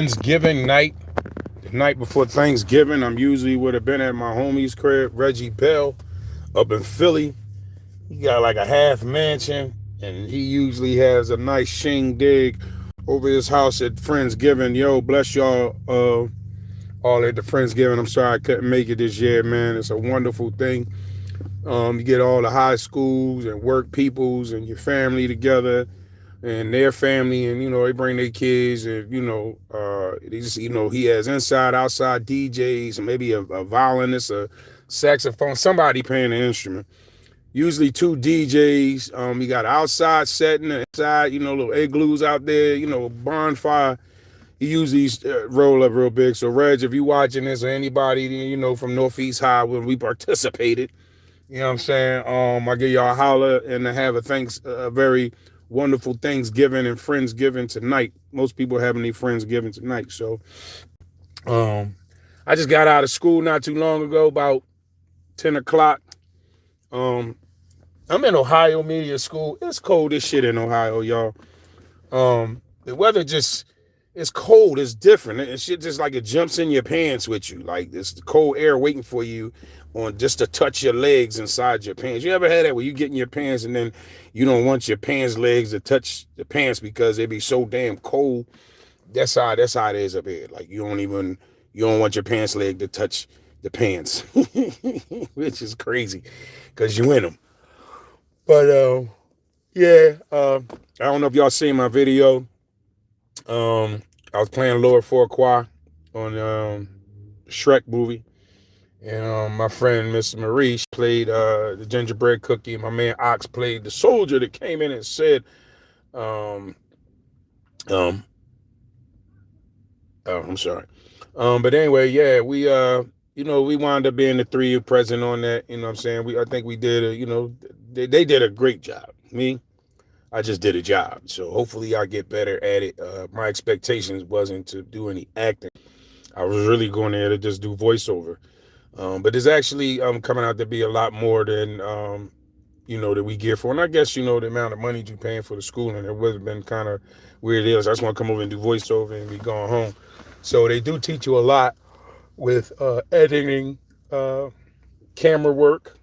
Thanksgiving night, the night before Thanksgiving, I'm usually would have been at my homie's crib, Reggie Bell, up in Philly. He got like a half mansion, and he usually has a nice shindig over his house at Friendsgiving. Yo, bless y'all all at the Friendsgiving. I'm sorry I couldn't make it this year, man. It's a wonderful thing. You get all the high schools and work peoples and your family together and their family, and they bring their kids, and they just he has inside outside DJs and maybe a violinist, a saxophone, somebody playing an instrument, usually two DJs. You got outside setting and inside, little igloos out there, bonfire. He usually roll up real big. So Reg, if you watching this, or anybody from Northeast High, when we participated, you know what I'm saying? I give y'all a holler and to have a very wonderful Thanksgiving and Friendsgiving tonight. Most people having their Friendsgiving tonight. So um, I just got out of school not too long ago, about 10 o'clock. Um, I'm in Ohio Media School. It's cold as shit in Ohio, y'all. The weather just it's cold. It's different. It's shit just like it jumps in your pants with you. Like this cold air waiting for you on just to touch your legs inside your pants. You ever had that where you get in your pants and then you don't want your pants legs to touch the pants because they be so damn cold? That's how it is up here. Like you don't want your pants leg to touch the pants, which is crazy because you in them. But yeah, I don't know if y'all seen my video. I was playing Lord Farquaad on Shrek movie, and my friend Miss Marie played the gingerbread cookie, and my man Ox played the soldier that came in and said, um, um, oh, I'm sorry. But anyway, yeah, we wound up being the three present on that. You know what I'm saying? I think we did they did a great job. I just did a job. So hopefully I get better at it. My expectations wasn't to do any acting. I was really going there to just do voiceover. But it's actually coming out to be a lot more than that we get for. And I guess the amount of money you paying for the schooling, it would have been kind of weird. It is. I just want to come over and do voiceover and be going home. So they do teach you a lot with editing, camera work,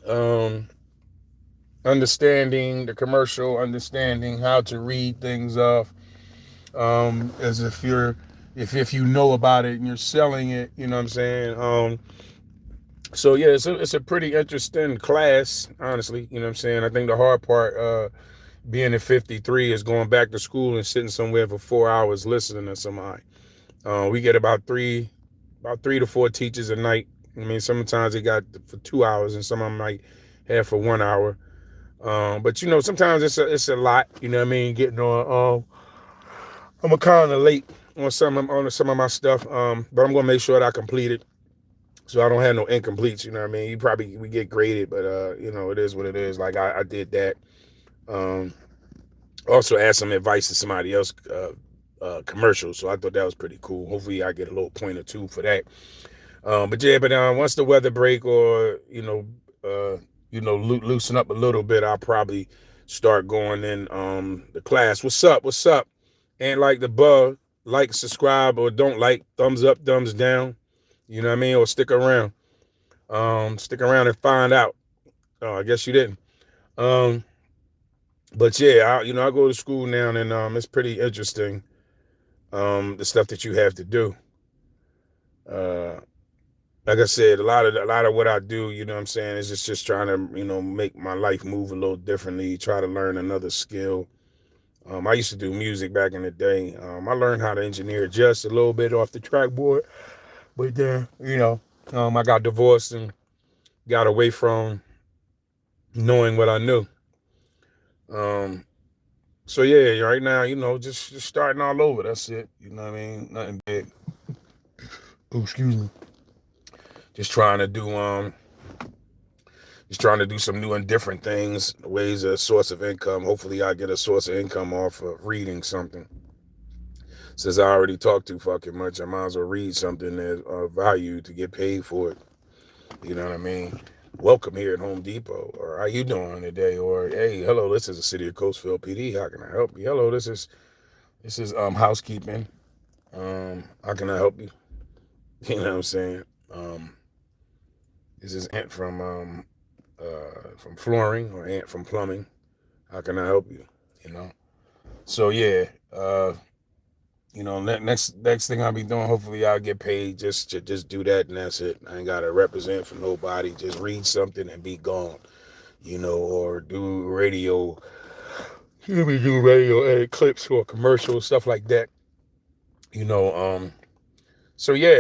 um, understanding the commercial, understanding how to read things off, as if you know about it and you're selling it, you know what I'm saying? So yeah, it's a pretty interesting class, honestly. You know what I'm saying? I think the hard part, being at 53, is going back to school and sitting somewhere for 4 hours listening to somebody. We get about 3 to 4 teachers a night. I mean, sometimes they got for 2 hours, and some of them might have for 1 hour. But sometimes it's a lot. You know what I mean? Getting on. I'm kind of late on some of my stuff. But I'm gonna make sure that I complete it, so I don't have no incompletes. You know what I mean? We get graded, but it is what it is. Like I did that. Um, Also asked some advice to somebody else. Commercial, so I thought that was pretty cool. Hopefully, I get a little point or two for that. But yeah, but once the weather break, or loosen up a little bit, I'll probably start going in the class. What's up? What's up? And like the bug, like, subscribe, or don't like, thumbs up, thumbs down. You know what I mean? Or stick around. Stick around and find out. Oh, I guess you didn't. Um, but yeah, I go to school now, and it's pretty interesting. The stuff that you have to do. Uh, like I said, a lot of what I do, you know what I'm saying, is just trying to, make my life move a little differently, try to learn another skill. I used to do music back in the day. I learned how to engineer just a little bit off the trackboard, but then, I got divorced and got away from knowing what I knew. Um, so yeah, right now, just starting all over. That's it. You know what I mean? Nothing big. Oh, excuse me. Just trying to do Just trying to do some new and different things, ways a source of income. Hopefully I get a source of income off of reading something. Since I already talk too fucking much, I might as well read something that's of value to get paid for it. You know what I mean? Welcome here at Home Depot. Or how you doing today? Or hey, hello, this is the City of Coatesville PD. How can I help you? Hello, this is housekeeping. How can I help you? You know what I'm saying? This is Ant from flooring or Ant from plumbing. How can I help you? You know. So yeah, next thing I'll be doing, hopefully I'll get paid just do that and that's it. I ain't gotta represent for nobody. Just read something and be gone. Or do radio. Do radio edit clips or commercials, stuff like that. You know, so yeah,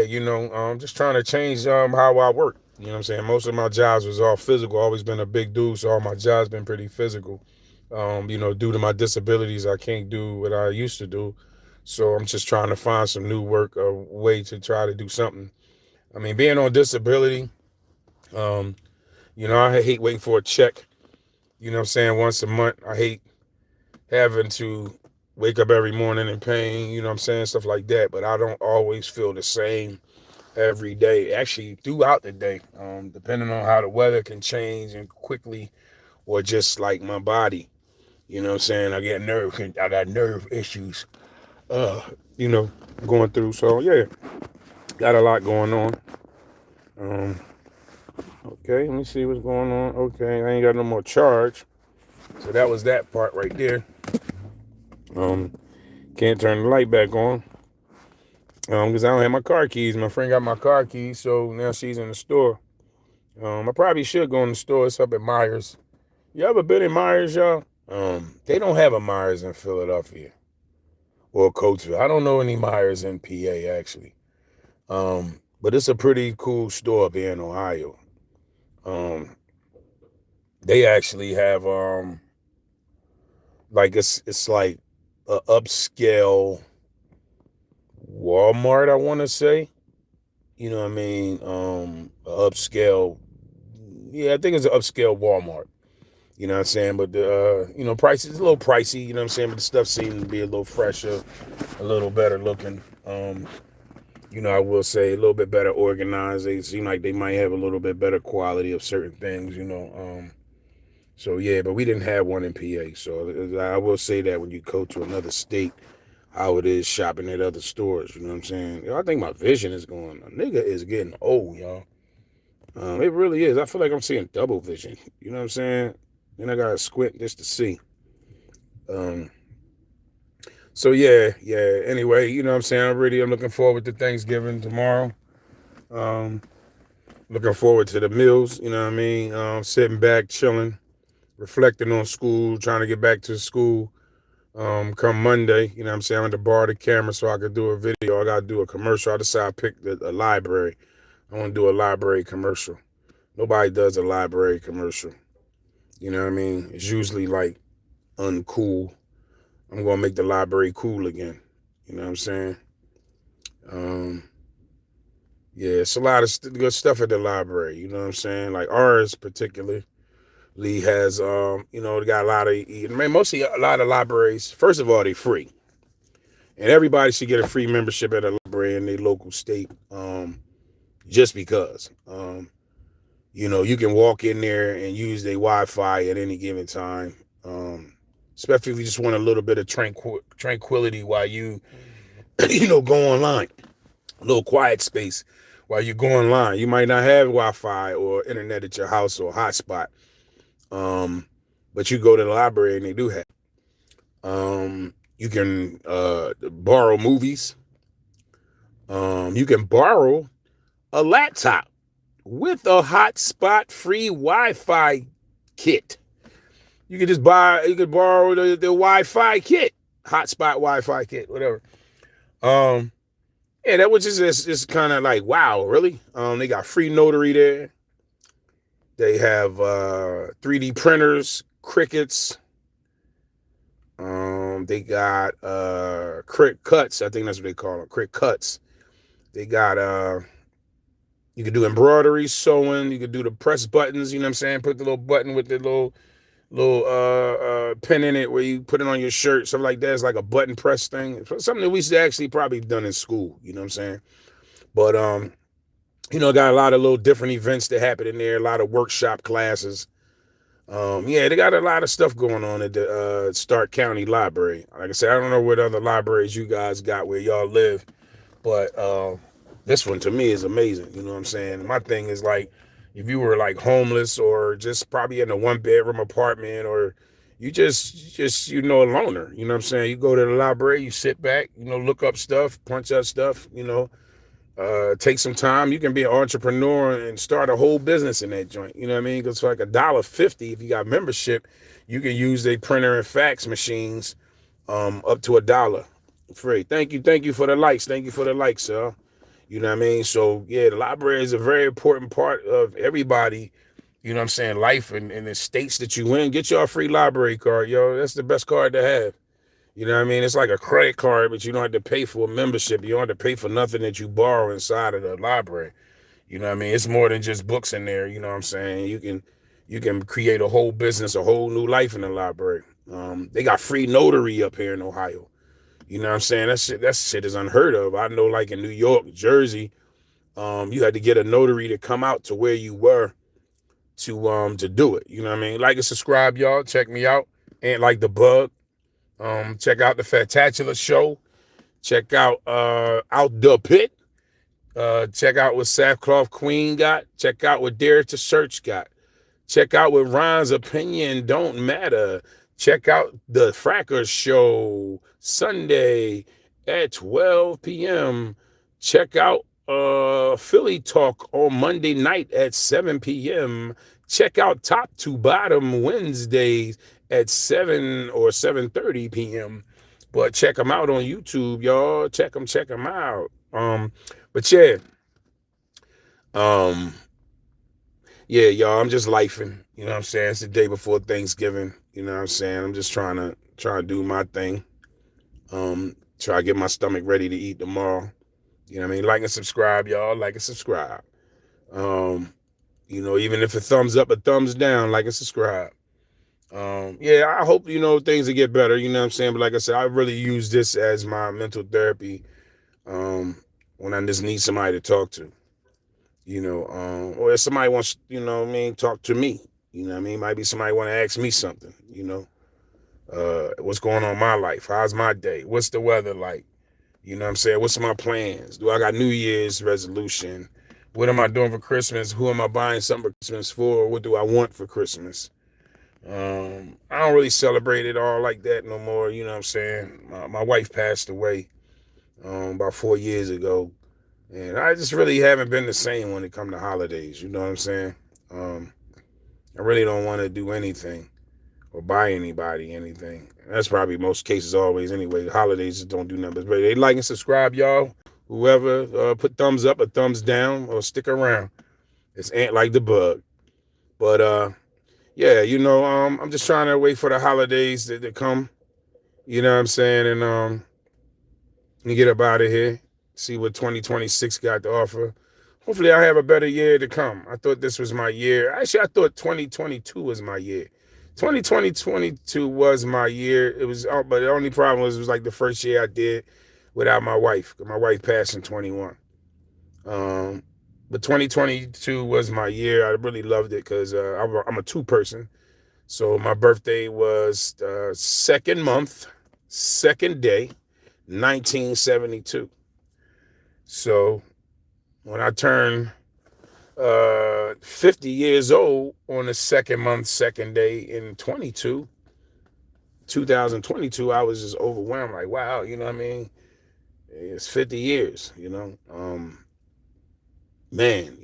I'm just trying to change how I work. You know what I'm saying? Most of my jobs was all physical. Always been a big dude, so all my jobs been pretty physical. Due to my disabilities, I can't do what I used to do. So I'm just trying to find some new work, a way to try to do something. I mean, being on disability, um, I hate waiting for a check. You know what I'm saying? Once a month. I hate having to wake up every morning in pain, you know what I'm saying? Stuff like that. But I don't always feel the same every day. Actually, throughout the day, depending on how the weather can change and quickly, or just like my body. You know what I'm saying? I got nerve issues, uh, you know, going through. So yeah, got a lot going on. Um, okay, let me see what's going on. Okay, I ain't got no more charge. So that was that part right there. Um, can't turn the light back on. Because I don't have my car keys. My friend got my car keys, so now she's in the store. I probably should go in the store. It's up at Myers. You ever been in Myers, y'all? They don't have a Myers in Philadelphia or Coatesville. I don't know any Myers in PA actually. But it's a pretty cool store up here in Ohio. Um, they actually have like it's like a upscale Walmart, I want to say. You know what I mean? Upscale. Yeah, I think it's an upscale Walmart. You know what I'm saying? But the price is a little pricey. You know what I'm saying? But the stuff seems to be a little fresher, a little better looking. I will say a little bit better organized. They seem like they might have a little bit better quality of certain things. So yeah, but we didn't have one in PA. So I will say that when you go to another state, how it is shopping at other stores. You know what I'm saying? I think my vision is going. A nigga is getting old, y'all. It really is. I feel like I'm seeing double vision. You know what I'm saying? And I gotta squint just to see. Um, so yeah. Anyway, you know what I'm saying? I'm looking forward to Thanksgiving tomorrow. Um, Looking forward to the meals. You know what I mean? Sitting back, chilling, reflecting on school, trying to get back to school. Come Monday, you know what I'm saying? I'm going to borrow the camera so I could do a video. I got to do a commercial. I decided I picked a library. I want to do a library commercial. Nobody does a library commercial. You know what I mean? It's usually like uncool. I'm going to make the library cool again. You know what I'm saying? Um, yeah, it's a lot of good stuff at the library. You know what I'm saying? Like ours particularly has, they got a lot of, mostly a lot of libraries. First of all, they free. And everybody should get a free membership at a library in their local state, just because. You can walk in there and use their Wi-Fi at any given time, especially if you just want a little bit of tranquility while you, go online. A little quiet space while you go online. You might not have Wi-Fi or internet at your house or hotspot, but you go to the library and they do have. You can borrow movies. You can borrow a laptop with a hotspot free Wi-Fi kit. You could borrow the Wi-Fi kit, hotspot Wi-Fi kit, whatever. Yeah, that was just kind of like, wow, really? They got free notary there. They have 3D printers, Cricuts. They got Cricut cuts. I think that's what they call them, Cricut cuts. They got you can do embroidery, sewing. You can do the press buttons. You know what I'm saying? Put the little button with the little pin in it where you put it on your shirt, something like that. It's like a button press thing. Something that we should actually probably done in school. You know what I'm saying? But got a lot of little different events that happen in there. A lot of workshop classes. They got a lot of stuff going on at the Stark County Library. Like I said, I don't know what other libraries you guys got where y'all live. But this one to me is amazing. You know what I'm saying? My thing is like, if you were like homeless or just probably in a 1 bedroom apartment, or you just a loner. You know what I'm saying? You go to the library, you sit back, look up stuff, punch up stuff. Take some time. You can be an entrepreneur and start a whole business in that joint. You know what I mean? Because for like $1.50, if you got membership, you can use a printer and fax machines up to $1 free. Thank you for the likes. Thank you for the likes, sir. You know what I mean? So yeah, the library is a very important part of everybody. You know what I'm saying? Life in the states that you in. Get your free library card, yo. That's the best card to have. You know what I mean? It's like a credit card, but you don't have to pay for a membership. You don't have to pay for nothing that you borrow inside of the library. You know what I mean? It's more than just books in there. You know what I'm saying? You can create a whole business, a whole new life in the library. They got free notary up here in Ohio. You know what I'm saying? That shit is unheard of. I know, like in New York, Jersey, you had to get a notary to come out to where you were to do it. You know what I mean? Like and subscribe, y'all. Check me out. And like the bug. Check out the Fantacular Show. Check out Out the Pit. Check out what Sackcloth Queen got. Check out what Dare to Search got. Check out what Ron's opinion don't matter. Check out the Fracker Show Sunday at 12 p.m. Check out Philly Talk on Monday night at 7 p.m. Check out Top to Bottom Wednesdays at 7 or 7:30 p.m. But check them out on YouTube, y'all. Check them out. But yeah, um, yeah, y'all, I'm just lifing. You know what I'm saying? It's the day before Thanksgiving. You know what I'm saying? I'm just trying to do my thing. Try to get my stomach ready to eat tomorrow. You know what I mean? Like and subscribe, y'all. Like and subscribe. Even if a thumbs up, a thumbs down, like and subscribe. Yeah, I hope, things will get better, you know what I'm saying? But like I said, I really use this as my mental therapy when I just need somebody to talk to. Or if somebody wants, talk to me. You know what I mean? Might be somebody want to ask me something, what's going on in my life? How's my day? What's the weather like? You know what I'm saying? What's my plans? Do I got New Year's resolution? What am I doing for Christmas? Who am I buying something for Christmas for? What do I want for Christmas? I don't really celebrate it all like that no more. You know what I'm saying? My wife passed away about 4 years ago. And I just really haven't been the same when it comes to holidays. You know what I'm saying? I really don't want to do anything or buy anybody anything. That's probably most cases always anyway. Holidays just don't do nothing. But they like and subscribe, y'all. Whoever put thumbs up or thumbs down or stick around. It's Ant like the bug. But yeah, I'm just trying to wait for the holidays to come. You know what I'm saying? And get up out of here. See what 2026 got to offer. Hopefully I have a better year to come. I thought this was my year. Actually, I thought 2022 was my year. 2022 was my year. It was, but the only problem was it was like the first year I did without my wife. My wife passed in 21. But 2022 was my year. I really loved it because I'm a two-person. So my birthday was second month, second day, 1972. So when I turned 50 years old on the second month, second day in 2022, I was just overwhelmed. Like, wow, you know what I mean? It's 50 years, man,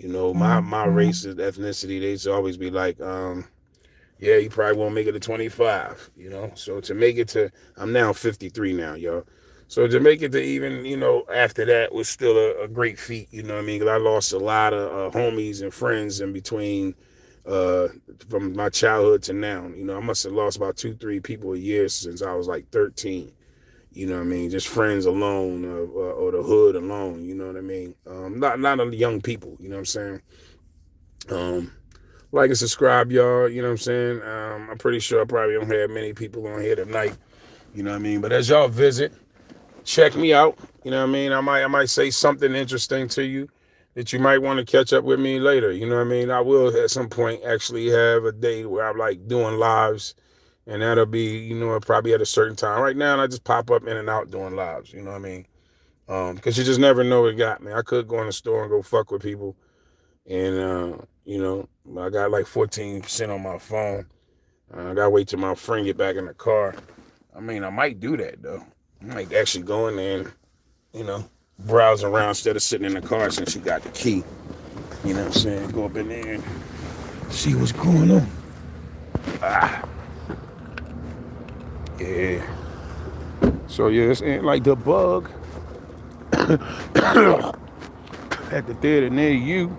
my race and ethnicity, they used to always be like, yeah, you probably won't make it to 25, So to make it to, I'm now 53 now, y'all. So to make it to even, after that was still a great feat, you know what I mean? Because I lost a lot of homies and friends in between from my childhood to now. I must have lost about 2-3 people a year since I was like 13. You know what I mean? Just friends alone or the hood alone, you know what I mean? Not of the young people, you know what I'm saying? Like and subscribe, y'all, you know what I'm saying? I'm pretty sure I probably don't have many people on here tonight, you know what I mean? But as y'all visit, check me out, you know what I mean? I might say something interesting to you that you might want to catch up with me later, you know what I mean? I will at some point actually have a day where I'm like doing lives, and that'll be, probably at a certain time. Right now, I just pop up in and out doing lives, you know what I mean? Because you just never know what got me. I could go in the store and go fuck with people, and I got like 14% on my phone. I gotta wait till my friend get back in the car. I mean, I might do that though. I might actually go in there and browse around instead of sitting in the car since you got the key. You know what I'm saying? Go up in there and see what's going on. Yeah. So yeah, this ain't like the bug at the theater near you.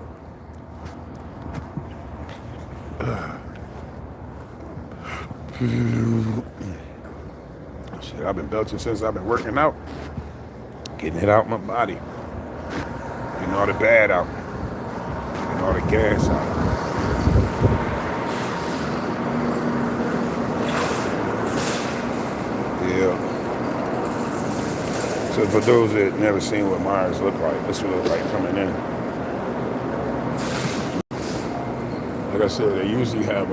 Shit, I've been belching since I've been working out. Getting it out my body. Getting all the bad out. Getting all the gas out. Yeah. So for those that never seen what Myers look like, this will look like coming in. Like I said, they usually have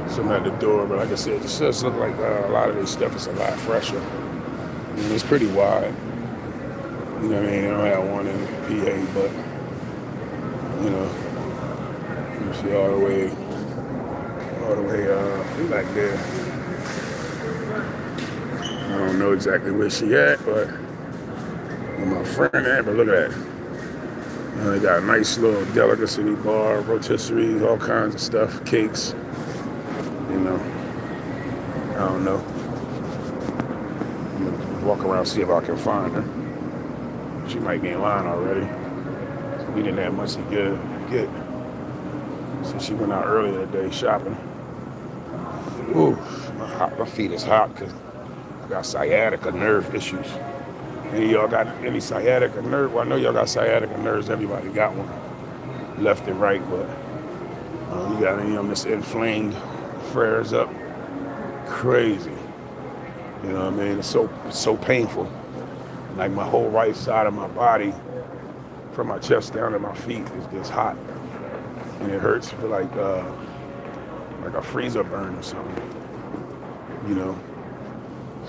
some at the door, but like I said, it just does look like a lot of this stuff is a lot fresher. I mean, it's pretty wide. You know what I mean? They don't have one in PA, but you see all the way back there. I don't know exactly where she at, but where my friend at, but look at that. They got a nice little delicacy bar, rotisserie, all kinds of stuff, cakes. I don't know. I'm gonna walk around see if I can find her. She might be in line already. So we didn't have much to get. So she went out earlier today shopping. Ooh, my feet is hot because I got sciatica nerve issues. Any of y'all got any sciatica nerve? Well, I know y'all got sciatica nerves. Everybody got one, left and right. But you got any of them that's inflamed, flares up, crazy. You know what I mean? It's so painful. Like my whole right side of my body, from my chest down to my feet, is just hot, and it hurts for like a freezer burn or something.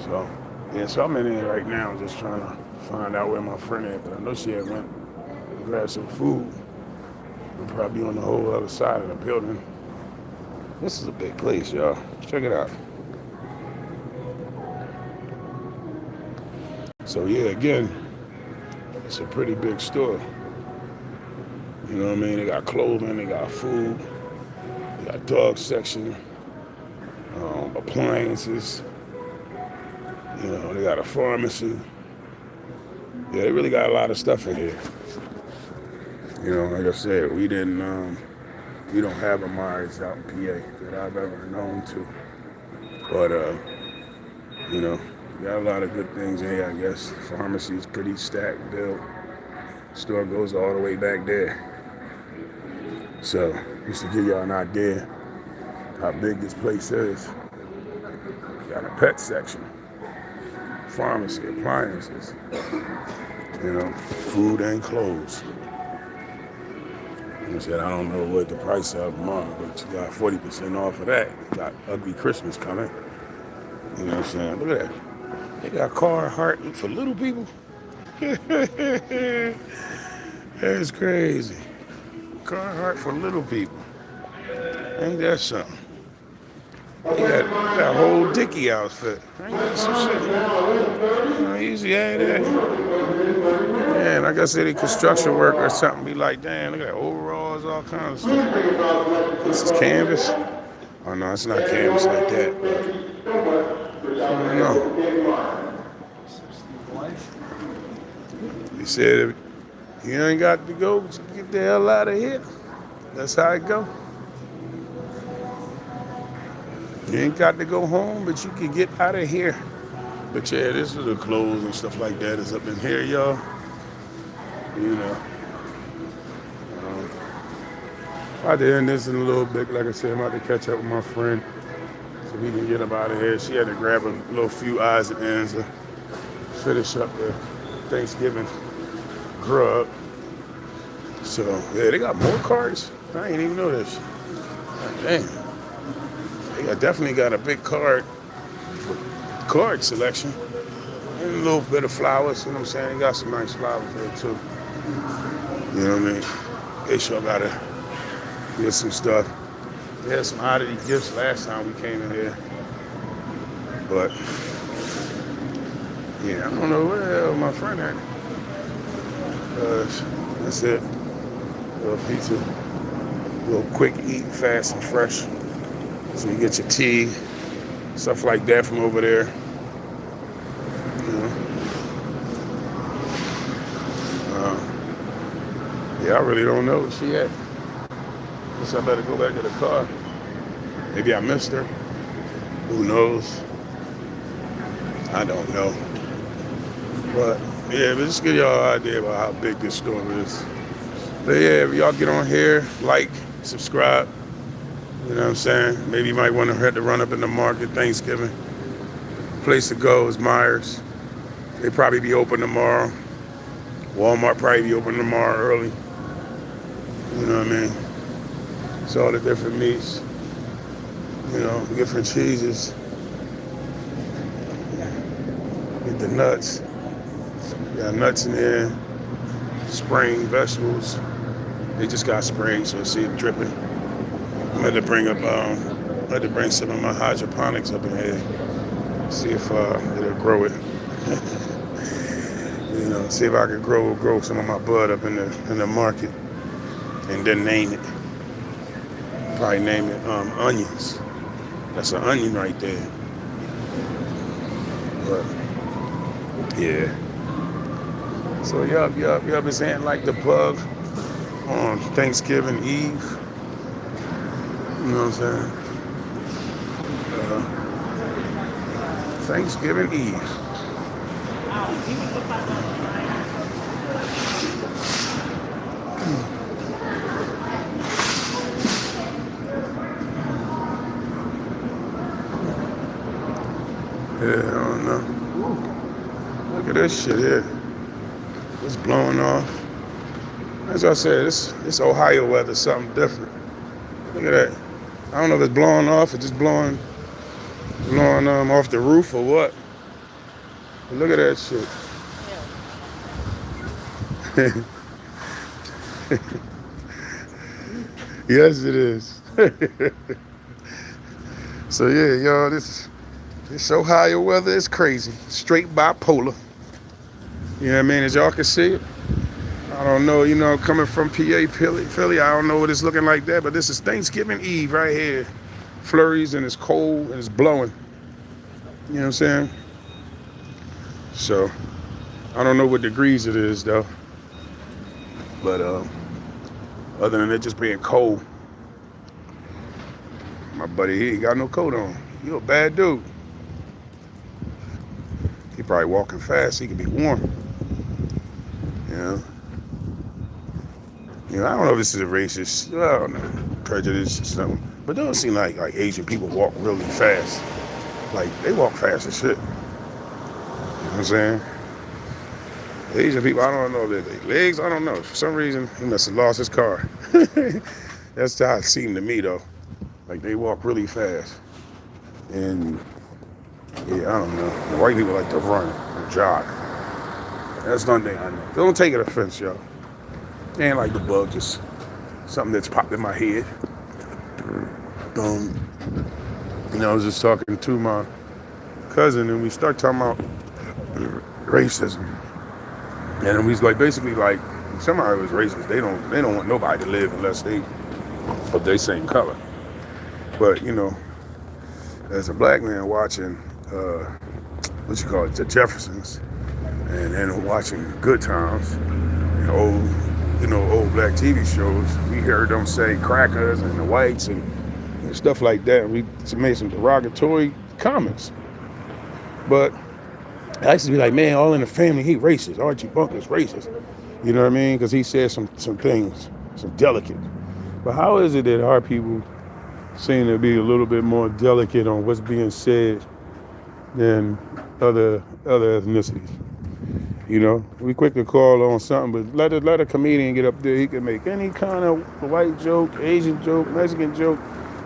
So yeah, so I'm in there right now, just trying to find out where my friend is. But I know she had went to grab some food. We're probably on the whole other side of the building. This is a big place, y'all. Check it out. So yeah, again, it's a pretty big store. You know what I mean? They got clothing, they got food, they got dog section, appliances. They got a pharmacy. Yeah, they really got a lot of stuff in here. Like I said, we don't have a Myers out in PA that I've ever known to. But, got a lot of good things in here, I guess. Pharmacy's pretty stacked, built. Store goes all the way back there. So, just to give y'all an idea how big this place is. Got a pet section. Pharmacy, appliances, food and clothes. I said, I don't know what the price of them are, but you got 40% off of that. You got ugly Christmas coming. You know what I'm saying? Look at that. They got Carhartt for little people. That's crazy. Carhartt for little people. Ain't that something? They got a whole Dickie outfit. Ain't that some shit? I usually had that. Man, like I said, construction work or something be like, damn, look at that, overalls, all kinds of stuff. This is canvas. Oh no, it's not canvas like that. I don't know. He said, if you ain't got to go, get the hell out of here. That's how it go. You ain't got to go home, but you can get out of here. But yeah, this is the clothes and stuff like that is up in here, y'all. About to end this in a little bit. Like I said, I'm about to catch up with my friend so we can get up out of here. She had to grab a little few odds and ends to finish up the Thanksgiving grub. So yeah, they got more carts. I ain't even know this. Damn. They definitely got a big cart Clark selection. And a little bit of flowers, you know what I'm saying? They got some nice flowers there too. You know what I mean? They sure gotta get some stuff. They had some oddity gifts last time we came in here. But yeah, I don't know where the hell my friend at. That's it. Little pizza. Little quick eat, fast and fresh. So you get your tea, stuff like that from over there. You know. Yeah, I really don't know where she at. Guess I better go back to the car. Maybe I missed her. Who knows? I don't know. But yeah, but just give y'all an idea about how big this store is. But yeah, if y'all get on here, like, subscribe. You know what I'm saying? Maybe you might want to have to run up in the market Thanksgiving. Place to go is Myers. They probably be open tomorrow. Walmart probably be open tomorrow early. You know what I mean? It's all the different meats. You know, different cheeses. Get the nuts. Got nuts in there. Spraying vegetables. They just got sprayed, so see it dripping. I had to bring some of my hydroponics up in here. See if it'll grow it. You know, see if I could grow some of my bud up in the market, and then name it. Probably name it onions. That's an onion right there. But yeah. So yup, it's ain't like the plug on Thanksgiving Eve. You know what I'm saying? Thanksgiving Eve. Yeah, I don't know. Ooh, look at this shit here. It's blowing off. As I said, this Ohio weather's something different. Look at that. I don't know if it's blowing off or just blowing off the roof or what. But look at that shit. Yes, it is. So yeah, y'all, this Ohio weather is crazy. Straight bipolar. You know what I mean? As y'all can see it. I don't know, you know, coming from PA, Philly, I don't know what it's looking like there, but this is Thanksgiving Eve right here. Flurries, and it's cold and it's blowing. You know what I'm saying? So, I don't know what degrees it is though. But other than it just being cold, my buddy, he ain't got no coat on. You a bad dude. He probably walking fast, he could be warm. You know? You know, I don't know if this is a racist, I don't know, prejudice or something. But it doesn't seem like Asian people walk really fast. Like, they walk fast as shit. You know what I'm saying? Asian people, I don't know, their legs, I don't know. For some reason, he must have lost his car. That's how it seemed to me, though. Like, they walk really fast. And, yeah, I don't know. The white people like to run and jog. That's one thing I know. Don't take it offense, y'all. They ain't like the bug, just something that's popped in my head. You know, I was just talking to my cousin, and we start talking about racism. And we was like, basically, like, somebody was racist. They don't want nobody to live unless they of their same color. But, you know, as a black man watching, the Jeffersons, and then watching Good Times, and old black TV shows, we heard them say crackers and the whites and stuff like that. We made some derogatory comments. But I used to be like, man, All in the Family, he racist. Archie Bunker's racist. You know what I mean? Because he said some things, some delicate. But how is it that our people seem to be a little bit more delicate on what's being said than other ethnicities? You know, we quick to call on something, but let a comedian get up there. He can make any kind of white joke, Asian joke, Mexican joke,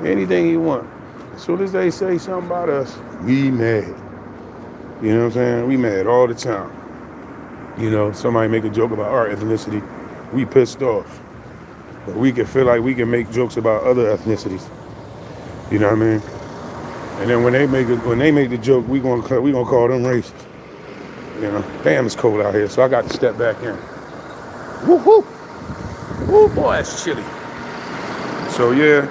anything he want. As soon as they say something about us, we mad. You know what I'm saying? We mad all the time. You know, somebody make a joke about our ethnicity, we pissed off. But we can feel like we can make jokes about other ethnicities. You know what I mean? And then when they make the joke, we gonna call them racist. You know, damn, it's cold out here, so I got to step back in. Woo hoo, woo boy, it's chilly. So yeah,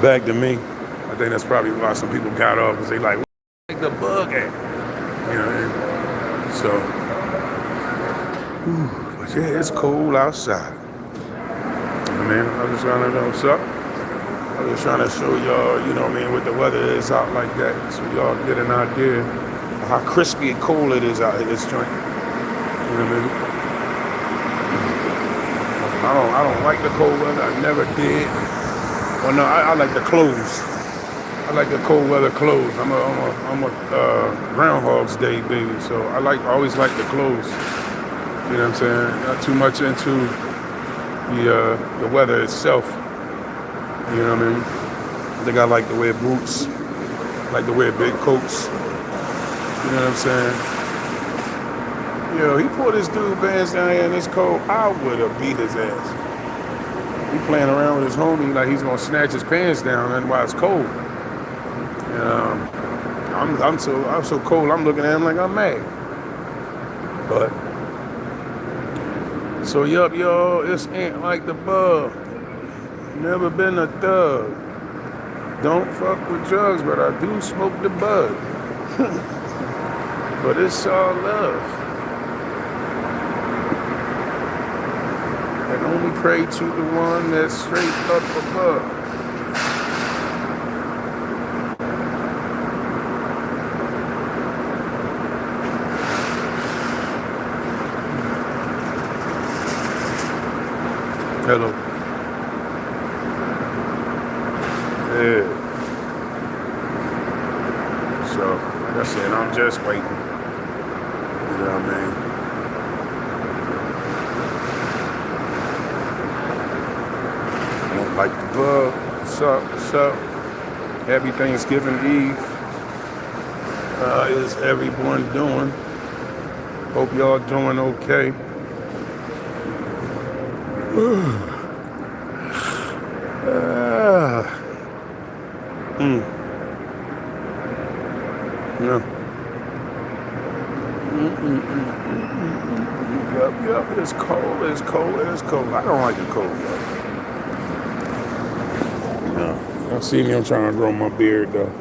back to me. I think that's probably why some people got off because they like the bug at. You know what I mean? So, but yeah, it's cold outside. Man, I'm just trying to know what's up. I'm just trying to show y'all, you know what I mean, what the weather is out like that, so y'all get an idea of how crispy and cold it is out here this joint. You know what I mean? I don't like the cold weather. I never did. Well, no, I like the clothes. I like the cold weather clothes. I'm a Groundhog's Day baby, so I always like the clothes. You know what I'm saying? Not too much into the weather itself. You know what I mean? I think I like to wear boots. I like to wear big coats. You know what I'm saying? Yo, he pulled this dude bands down here in this cold. I would have beat his ass. He playing around with his homie like he's gonna snatch his pants down and while it's cold. And, I'm so cold. I'm looking at him like I'm mad. But so yup, y'all, it's ain't like the bug. Never been a thug. Don't fuck with drugs, but I do smoke the bud. But it's all love. And only pray to the one that's straight up above. Hello. Yeah. So, like I said, I'm just waiting. You know what I mean? Don't like the bug. What's up? What's up? Happy Thanksgiving Eve. Is everyone doing? Hope y'all doing okay. Yeah. Yup, it's cold, it's cold, it's cold. I don't like the cold, though. No. Y'all see me, I'm trying to grow my beard, though.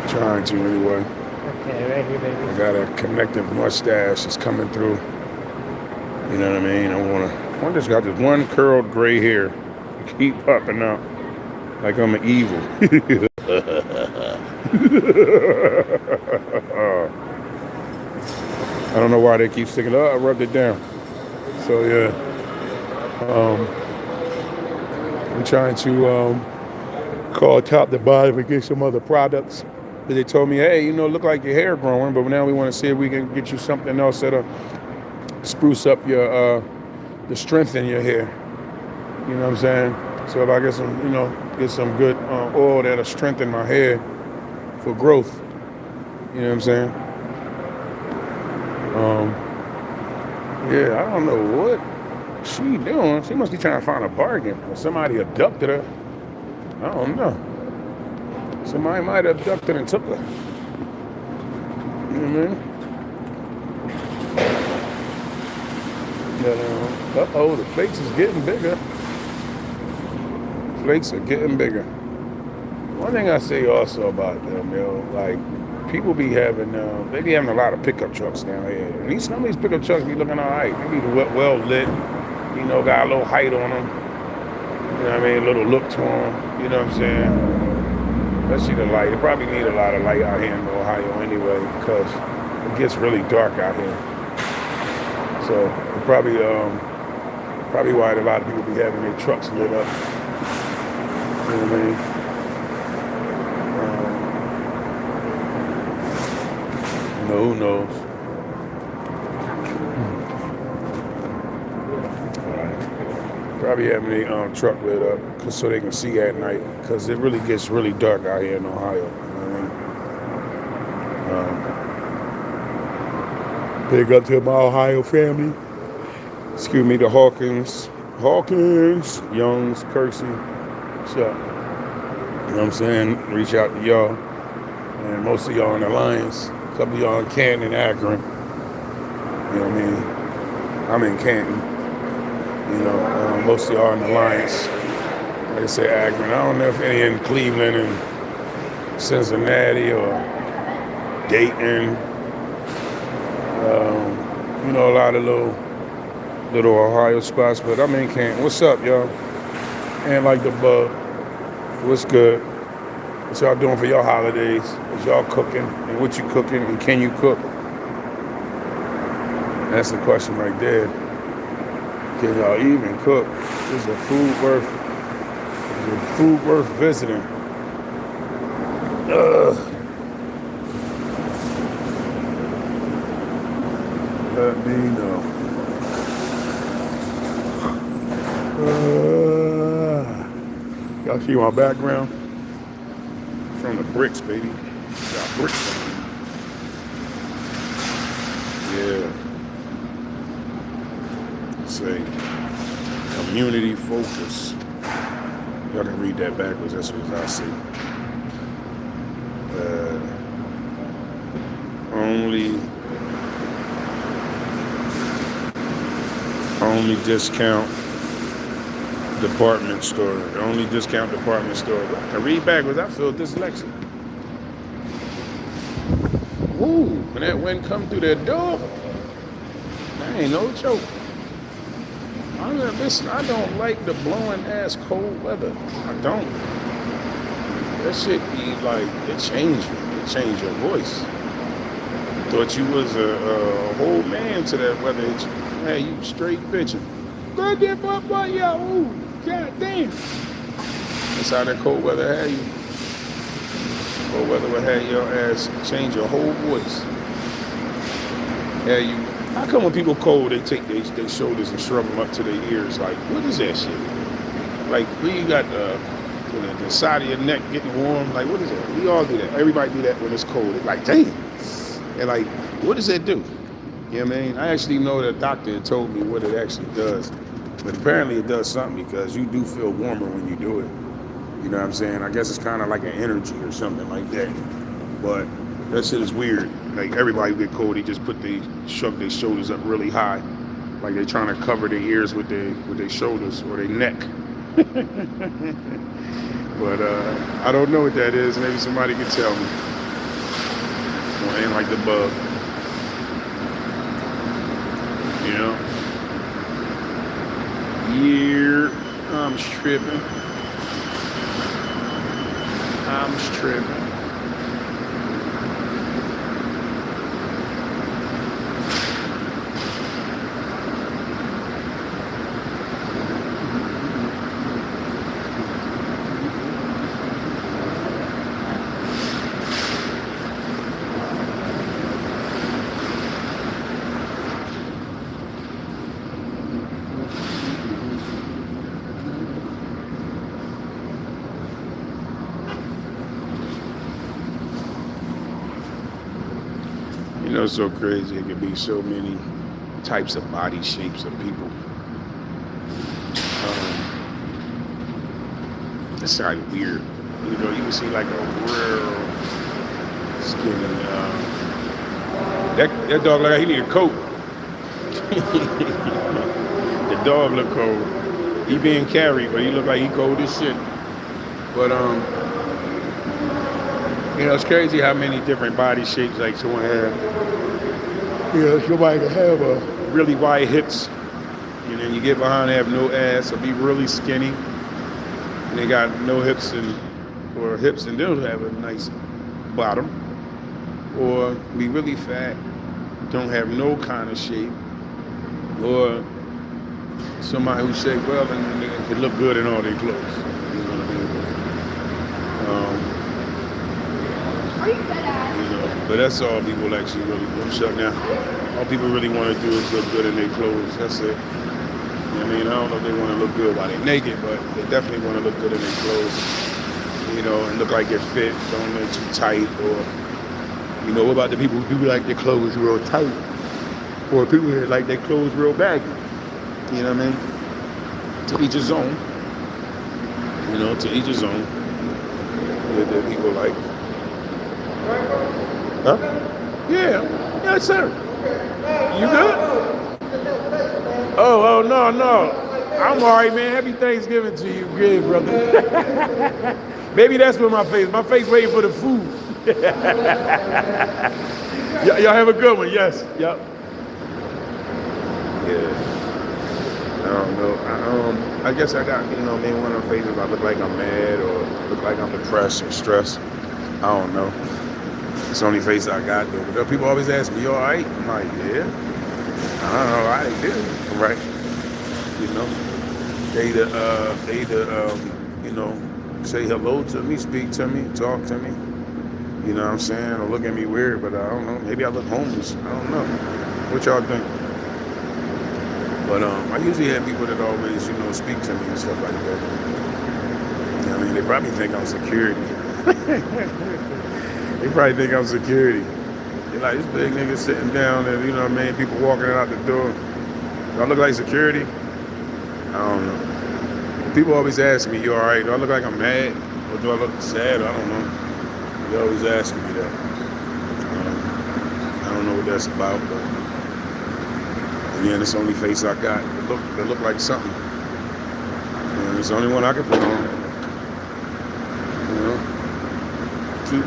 Trying to, anyway. Okay, right here, baby. I got a connective mustache that's coming through. You know what I mean? I just got this one curled gray hair. Keep popping out like I'm an evil. I don't know why they keep sticking it. I rubbed it down. So yeah, I'm trying to call Top to Bottom and get some other products. But they told me, hey, look like your hair growing, but now we want to see if we can get you something else that'll spruce up your the strength in your hair. You know what I'm saying? So if I get some good oil that'll strengthen my hair for growth. You know what I'm saying? Yeah, I don't know what she doing. She must be trying to find a bargain. Or somebody abducted her. I don't know. Somebody might have abducted and took her. You know what I mean? Uh-oh, the flakes is getting bigger. Flakes are getting bigger. One thing I say also about them, like people be having, they be having a lot of pickup trucks down here. And some of these pickup trucks be looking all right. They be well lit, got a little height on them. You know what I mean? A little look to them. You know what I'm saying? Especially the light. They probably need a lot of light out here in Ohio anyway, because it gets really dark out here. So probably why a lot of people be having their trucks lit up. You know what I mean? Who knows? All right. Probably having a truck lit up so they can see at night, because it really gets really dark out here in Ohio. You know what I mean? Big up to my Ohio family. Excuse me, the Hawkins, Youngs, Kersey. What's up? You know what I'm saying? Reach out to y'all. And most of y'all in the Lions. A couple of y'all in Canton and Akron. You know what I mean? I'm in Canton. You know, most of y'all in the Lions. Like I say, Akron. I don't know if any in Cleveland and Cincinnati or Dayton. You know, a lot of little Ohio spots, but I'm in Canton. What's up, y'all? And like the bug. What's good? What y'all doing for your holidays? What y'all cooking? And what you cooking? And can you cook? That's the question right there. Can y'all even cook? Is a food worth visiting? Let me know. Y'all see my background? From the bricks, baby. Got bricks. Yeah. Say, community focus. Y'all can read that backwards. That's what I see. Only discount department store. Only discount department store. I can read backwards. I feel dyslexic. Woo! When that wind come through that door, that ain't no joke. Listen, I don't like the blowing ass cold weather. I don't. That shit be like, it change you. It change your voice. Thought you was a whole man to that weather. Hey, you straight bitching. Goddamn, boy, yo, ooh, goddamn. That's how that cold weather had you. Cold weather would have your ass change your whole voice. Yeah, you. How come when people cold, they take their shoulders and shrug them up to their ears? Like, what is that shit? Like, when you got the side of your neck getting warm, like, what is that? We all do that. Everybody do that when it's cold. It's like, damn. And like, what does that do? You know what I mean? I actually know that a doctor had told me what it actually does. But apparently it does something, because you do feel warmer when you do it. You know what I'm saying? I guess it's kind of like an energy or something like that. But that shit is weird. Like, everybody get cold, they just shrug their shoulders up really high. Like they're trying to cover their ears with their shoulders or their neck. But I don't know what that is. Maybe somebody can tell me. Well, ain't like the bug. You know? Yeah, I'm tripping. You know, it's so crazy. It could be so many types of body shapes of people. It's kind of weird. You know, you can see like a real skinny. That dog look like he need a coat. The dog look cold. He being carried, but he look like he cold as shit. But you know, it's crazy how many different body shapes like someone have. You know, somebody can have a really wide hips, and then you get behind and have no ass, or be really skinny, and they got no hips and they'll have a nice bottom, or be really fat, don't have no kind of shape, or somebody who's shaped well and they can look good in all their clothes. You know what I mean? You know, but that's all people actually really. I'm shut now. All people really want to do is look good in their clothes. That's it. I mean, I don't know if they want to look good while they're naked, but they definitely want to look good in their clothes, and look like it fit, don't look too tight, or, what about the people who do like their clothes real tight, or people who like their clothes real baggy, you know what I mean? To each his own, to each his own. The people like, huh? Yeah, yes sir. You good? Oh, no. I'm all right, man. Happy Thanksgiving to you. Good, brother. Maybe that's what my face waiting for the food. Y'all have a good one. Yes. Yep. Yeah. I don't know. I guess I got, one of the faces I look like I'm mad or look like I'm depressed or stressed. I don't know. It's the only face I got, though. But people always ask me, you all right? I'm like, yeah. I don't know. I did. Right. They say hello to me, speak to me, talk to me. You know what I'm saying? Or look at me weird, but I don't know. Maybe I look homeless. I don't know. What y'all think? But I usually have people that always, speak to me and stuff like that. They probably think I'm security. They probably think I'm security. They're like, this big nigga sitting down and, people walking out the door. Do I look like security? I don't know. People always ask me, you all right? Do I look like I'm mad? Or do I look sad? I don't know. They always asking me that. I don't know what that's about, but again, it's the only face I got that look like something. It's the only one I can put on. Toot.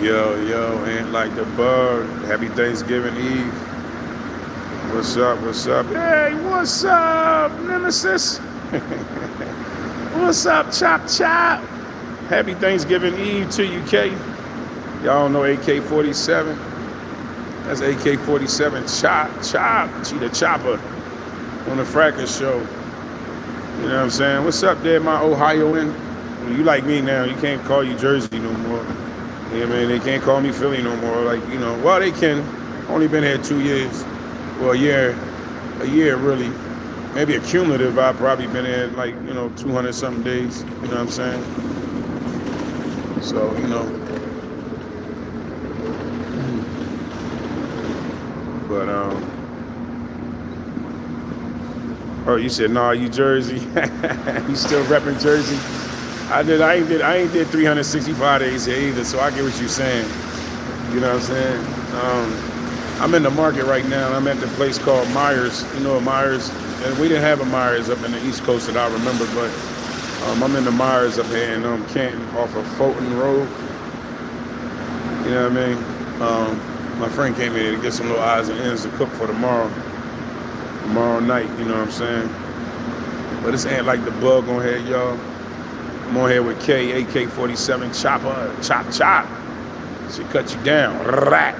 Yo, ain't like the bug. Happy Thanksgiving Eve. What's up? Hey, what's up, Nemesis? What's up, Chop? Happy Thanksgiving Eve to you, K. Y'all know AK-47. That's AK-47 Chop. Cheetah Chopper on the Fracker Show. You know what I'm saying? What's up there, my Ohioan? Well, you like me now. You can't call you Jersey no more. They can't call me Philly no more. Well, they can. Only been here 2 years. Well, a year really. Maybe a cumulative. I've probably been here 200 something days. You know what I'm saying? So, But, oh, you said, nah, you Jersey. You still repping Jersey? I ain't did 365 days here either, so I get what you're saying. You know what I'm saying? I'm in the market right now. I'm at the place called Myers. You know Myers? And we didn't have a Myers up in the East Coast that I remember, but I'm in the Myers up here in Canton off of Fulton Road. You know what I mean? My friend came here to get some little odds and ends to cook for tomorrow night. You know what I'm saying? But this ain't like the bug on here, y'all. I'm on here with K, AK-47 Chopper, chop. She cut you down. Rat.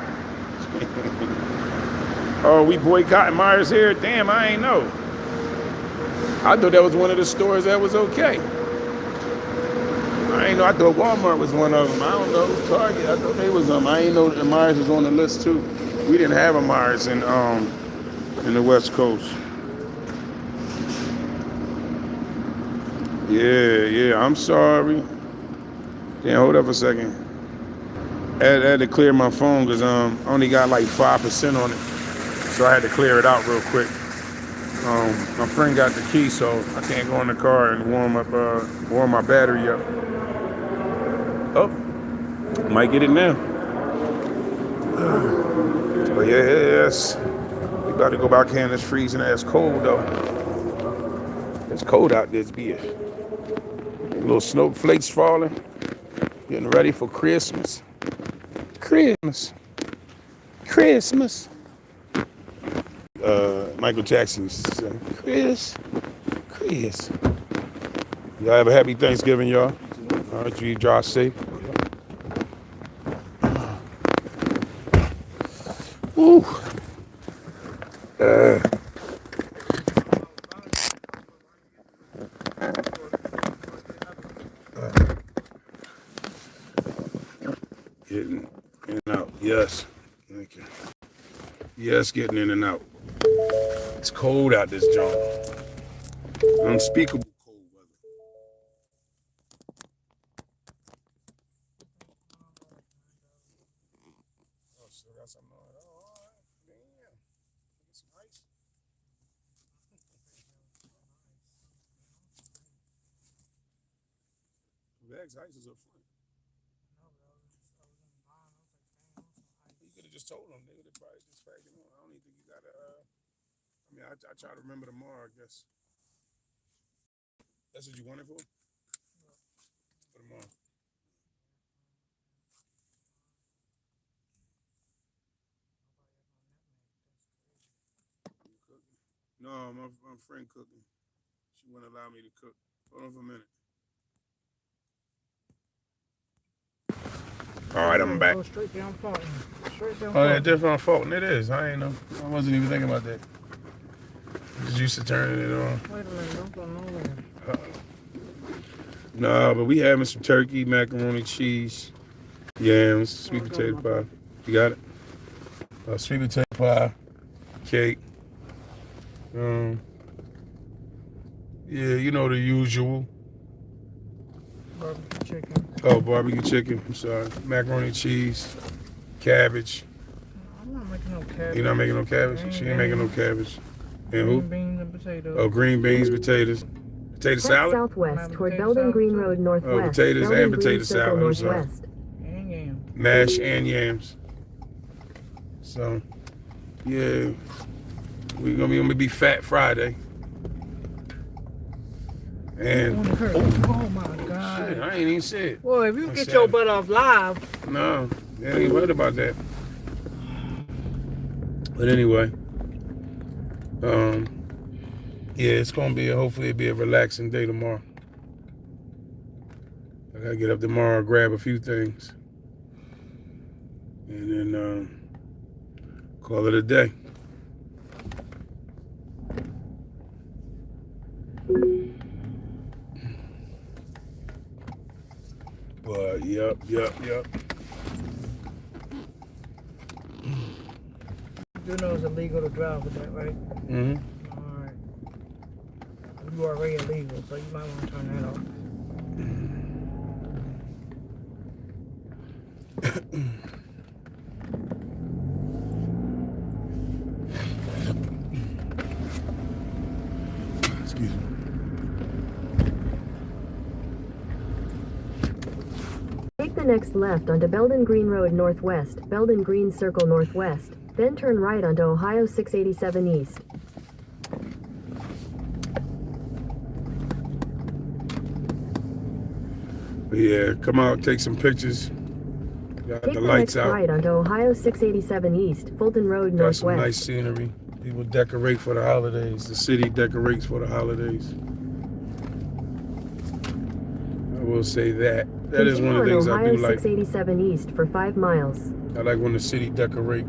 Oh, we boycotting Myers here? Damn, I ain't know. I thought that was one of the stores that was okay. I ain't know. I thought Walmart was one of them. I don't know. Target. I thought they was them. I ain't know that Myers was on the list too. We didn't have a Myers in the West Coast. Yeah. I'm sorry. Damn, hold up a second. I had to clear my phone because I only got like 5% on it, so I had to clear it out real quick. My friend got the key, so I can't go in the car and warm my battery up. Oh, might get it now. But yes, we about to go back here in this freezing ass cold though. It's cold out there, it's beer. Little snowflakes falling. Getting ready for Christmas. Michael Jackson used to say, Chris. Y'all have a happy Thanksgiving, y'all. All right, you drive safe. Woo. Uh, Getting in and out. Yes. Thank you. Yes, getting in and out. It's cold out this joint. Unspeakable cold weather. Oh, still got some on. Oh, all right. Damn. Get some ice. Bags ice is up front. You could have just told them. They would have probably just packed it on. I don't even think you got to. I mean, I try to remember tomorrow, I guess. That's what you wanted for? For tomorrow. You cooking? No, my friend cooking. She wouldn't allow me to cook. Hold on for a minute. All right, I'm back. Go straight down Fulton. Straight down Oh, yeah, Fulton. different Fulton. It is. I ain't know. I wasn't even thinking about that. Just used to turning it on. Wait a minute, don't go nowhere. Nah, but we having some turkey, macaroni, cheese, yams, sweet potato pie. You got it? Sweet potato pie, cake. Yeah, you know the usual. Barbecue chicken. Oh, barbecue chicken. I'm sorry. Macaroni, cheese, cabbage. I'm not making no cabbage. You not making no cabbage? She ain't making no cabbage. And who? Green beans and potatoes. Oh, green beans, potatoes. Potato Head salad? southwest toward Potato Belden salad Green too. Road Northwest. Oh, potatoes Belden and Green potato Circle salad, I'm sorry. Northwest. And yam. Mash and yams. So, yeah, we're gonna be Fat Friday. And Oh my God. shit, I ain't even said. Boy, if you That's get sad. your butt off live. No, I ain't worried about that. But anyway, yeah, it's gonna be hopefully it'll be a relaxing day tomorrow. I gotta get up tomorrow, grab a few things, and then call it a day. But yep. You know it's illegal to drive with that, right? Mm-hmm. Alright. You already illegal, so you might want to turn that off. Excuse me. Take the next left onto Belden Green Road Northwest, Belden Green Circle Northwest, then turn right onto Ohio 687 East. Yeah, come out, take some pictures. Got Take the the lights next out. right onto Ohio 687 East, Fulton Road Got some Northwest. nice scenery. People decorate for the holidays. The city decorates for the holidays. I will say that. That is one of the things I Ohio do like. 687 East for 5 miles. I like when the city decorate,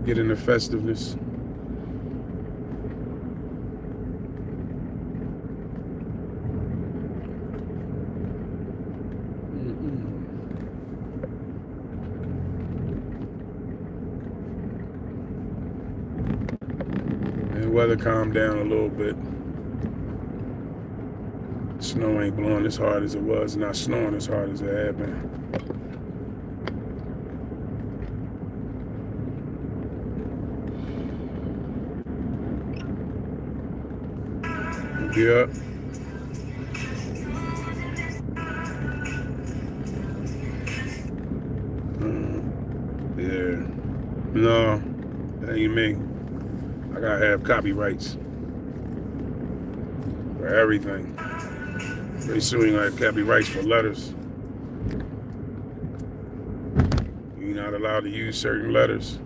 get in the festiveness. And weather calmed down a little bit. Snow ain't blowing as hard as it was, not snowing as hard as it had been. Yep. Yeah. No, that ain't me. I gotta have copyrights for everything. Pretty soon you have copyrights for letters. You're not allowed to use certain letters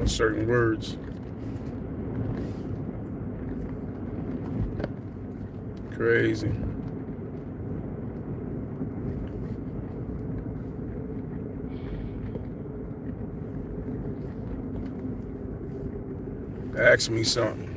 or certain words. Crazy. Ask me something.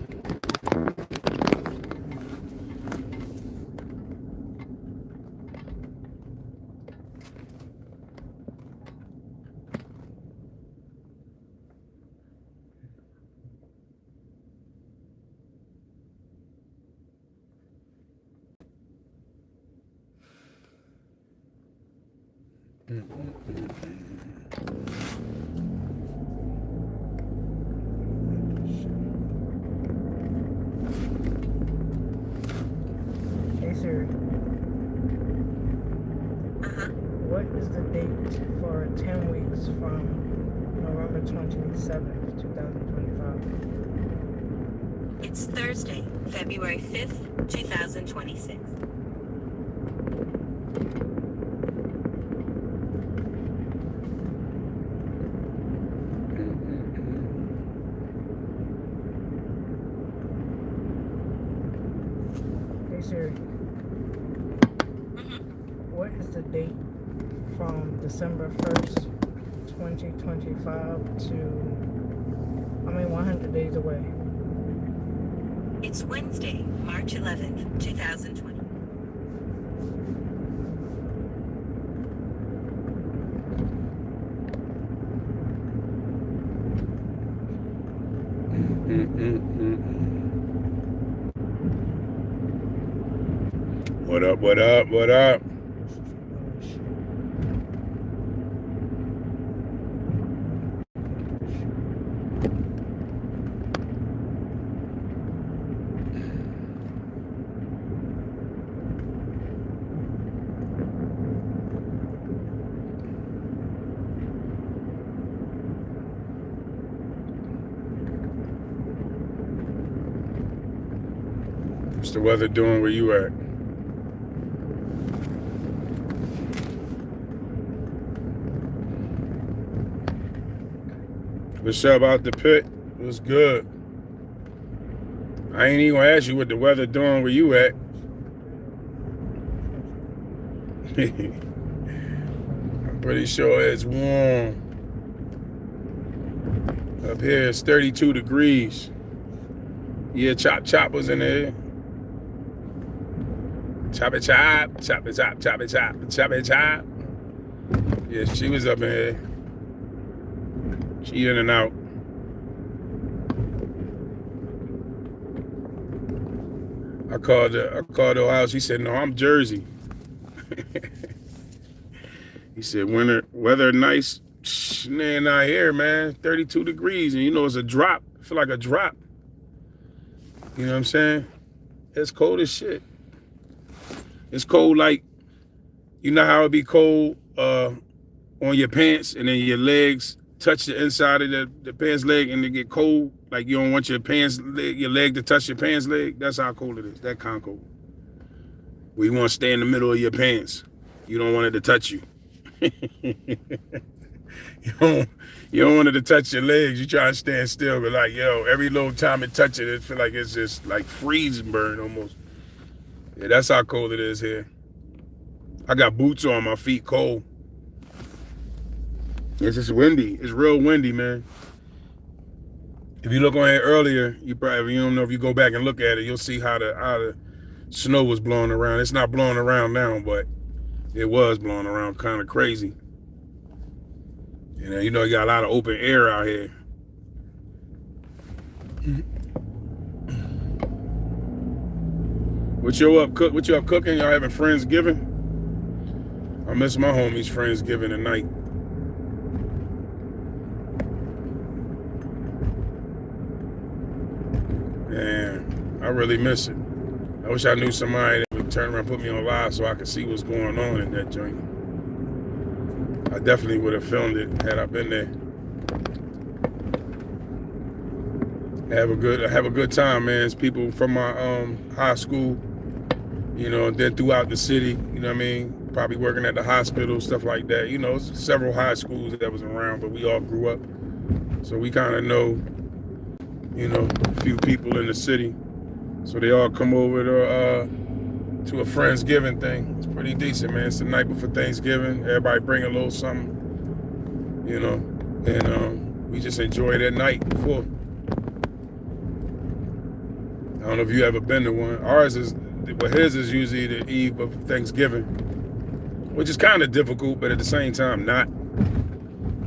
Hey Siri, what is the date for 10 weeks from November 27th, 2025? It's Thursday, February 5th, 2026. Hey Siri, what is the date from December 1st, 2025 to, 100 days away? It's Wednesday, March 11th, 2020. What up, what up, what up? What's the weather doing where you at? What's up out the pit? What's good? I ain't even gonna ask you what the weather doing where you at. I'm pretty sure it's warm. Up here it's 32 degrees. Yeah, Chop was in there. Chop it chop. Yeah, she was up in here. She in and out. I called her house. He said, "No, I'm Jersey." He said, weather nice. Man, not here, man. 32 degrees, and it's a drop. I feel like a drop. You know what I'm saying? It's cold as shit. It's cold like, you know how it be cold on your pants, and then your legs touch the inside of the pants leg, and they get cold. Like you don't want your leg to touch your pants leg. That's how cold it is. That kind of cold. Where you want to stay in the middle of your pants. You don't want it to touch you. You don't want it to touch your legs. You try to stand still, but like, every little time it touches it, feel like it's just like freezing burn almost. Yeah, that's how cold it is here. I got boots on, my feet cold. It's just windy. It's real windy, man. If you look on here earlier, you don't know if you go back and look at it, you'll see how the snow was blowing around. It's not blowing around now, but it was blowing around kind of crazy. You got a lot of open air out here. What you up cooking? Y'all having Friendsgiving? I miss my homies Friendsgiving tonight. Man, I really miss it. I wish I knew somebody that would turn around and put me on live so I could see what's going on in that joint. I definitely would have filmed it had I been there. Have a good time, man. It's people from my high school, and then throughout the city, probably working at the hospital, stuff like that. Several high schools that was around, but we all grew up. So we kind of know, a few people in the city. So they all come over to a Friendsgiving thing. It's pretty decent, man. It's the night before Thanksgiving. Everybody bring a little something, and we just enjoy that night before. I don't know if you ever been to one. Ours is, but his is usually the eve of Thanksgiving, which is kind of difficult, but at the same time not.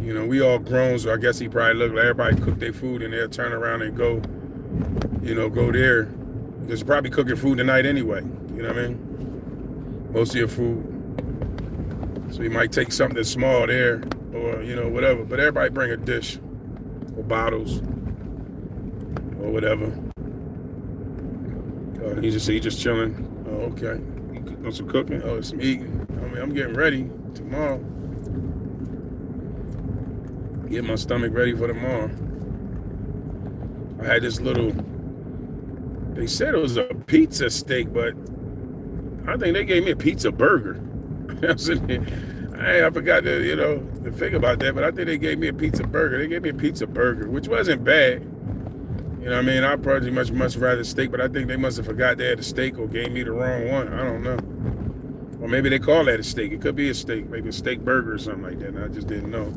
You know, we all grown, so I guess he probably looked like everybody cook their food and they'll turn around and go, you know, go there. Because you're probably cooking food tonight anyway. You know what I mean? Most of your food. So you might take something that's small there, or, you know, whatever. But everybody bring a dish, or bottles, or whatever. He just chilling. Oh, okay. You doing some cooking? Oh, some eating. I mean, I'm getting ready tomorrow. Get my stomach ready for tomorrow. I had this little, they said it was a pizza steak, but I think they gave me a pizza burger. I forgot to, you know, to think about that, but I think they gave me a pizza burger. They gave me a pizza burger, which wasn't bad. You know what I mean? I'd probably much rather steak, but I think they must have forgot they had a steak or gave me the wrong one. I don't know. Or maybe they call that a steak. It could be a steak, maybe a steak burger or something like that, and I just didn't know.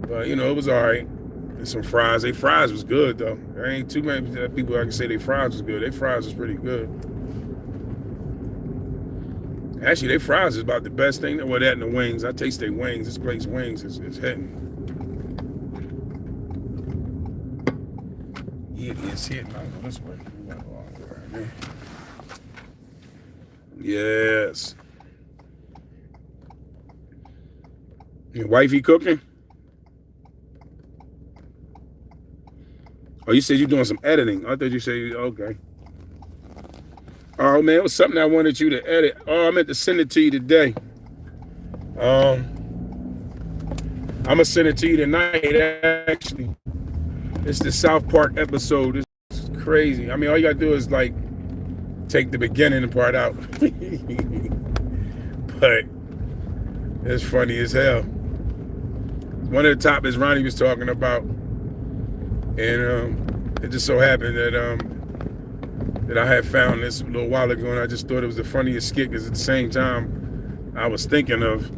But, you know, it was all right. And some fries. Their fries was good, though. There ain't too many people I can say their fries was good. Their fries was pretty good. Actually, their fries is about the best thing. Well, that and the wings. I taste their wings. This place wings is hitting. It is hitting. I'll go this way. Yes. Your wifey cooking? Oh, you said you're doing some editing. I thought you said, okay. Oh, man, it was something I wanted you to edit. Oh, I meant to send it to you today. I'm going to send it to you tonight, actually. It's the South Park episode. It's crazy. I mean, all you got to do is, like, take the beginning part out. But it's funny as hell. One of the topics Ronnie was talking about, and it just so happened that I had found this a little while ago, and I just thought it was the funniest skit, because at the same time, I was thinking of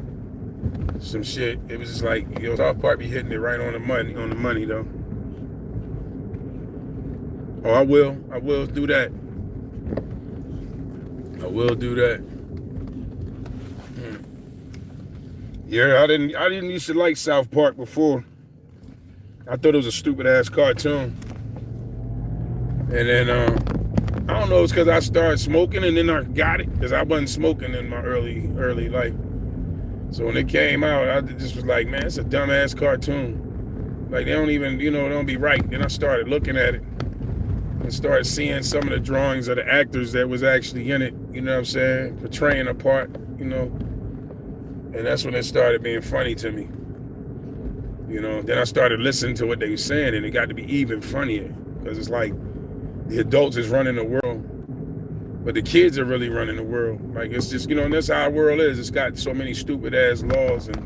some shit. It was just like, you know, South Park be hitting it right on the money though. Oh, I will do that. I will do that. Yeah, I didn't used to like South Park before. I thought it was a stupid ass cartoon. And then I don't know, it's because I started smoking and then I got it, because I wasn't smoking in my early life. So when it came out, I just was like, man, it's a dumbass cartoon. Like, they don't even, you know, don't be right. Then I started looking at it and started seeing some of the drawings of the actors that was actually in it, you know what I'm saying, portraying a part, you know. And that's when it started being funny to me. You know, then I started listening to what they were saying, and it got to be even funnier, because it's like the adults is running the world, but the kids are really running the world. Like, it's just, you know, and that's how our world is. It's got so many stupid ass laws and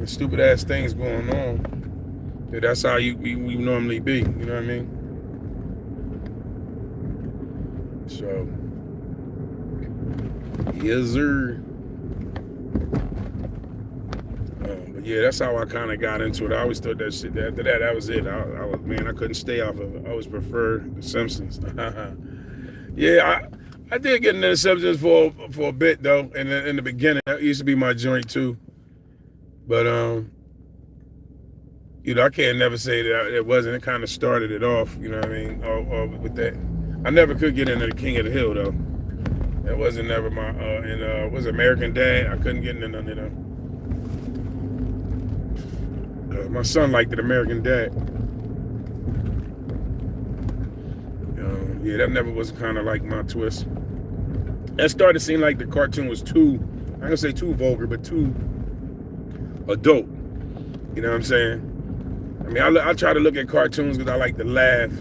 stupid ass things going on. That's how we normally be, you know what I mean? So, yes, sir. But yeah, that's how I kind of got into it. I always thought that shit. After that was it. I couldn't stay off of it. I always preferred The Simpsons. Yeah, I did get into The Simpsons for a bit though. In the beginning, that used to be my joint too. But you know, I can't never say that it wasn't. It kind of started it off. You know what I mean? Or with that, I never could get into the King of the Hill though. That wasn't never my. Was American Dad? I couldn't get into none of them. My son liked it, American Dad. Yeah, that never was kind of like my twist. That started to seem like the cartoon was too, I'm gonna say too vulgar, but too adult. You know what I'm saying? I mean, I try to look at cartoons because I like to laugh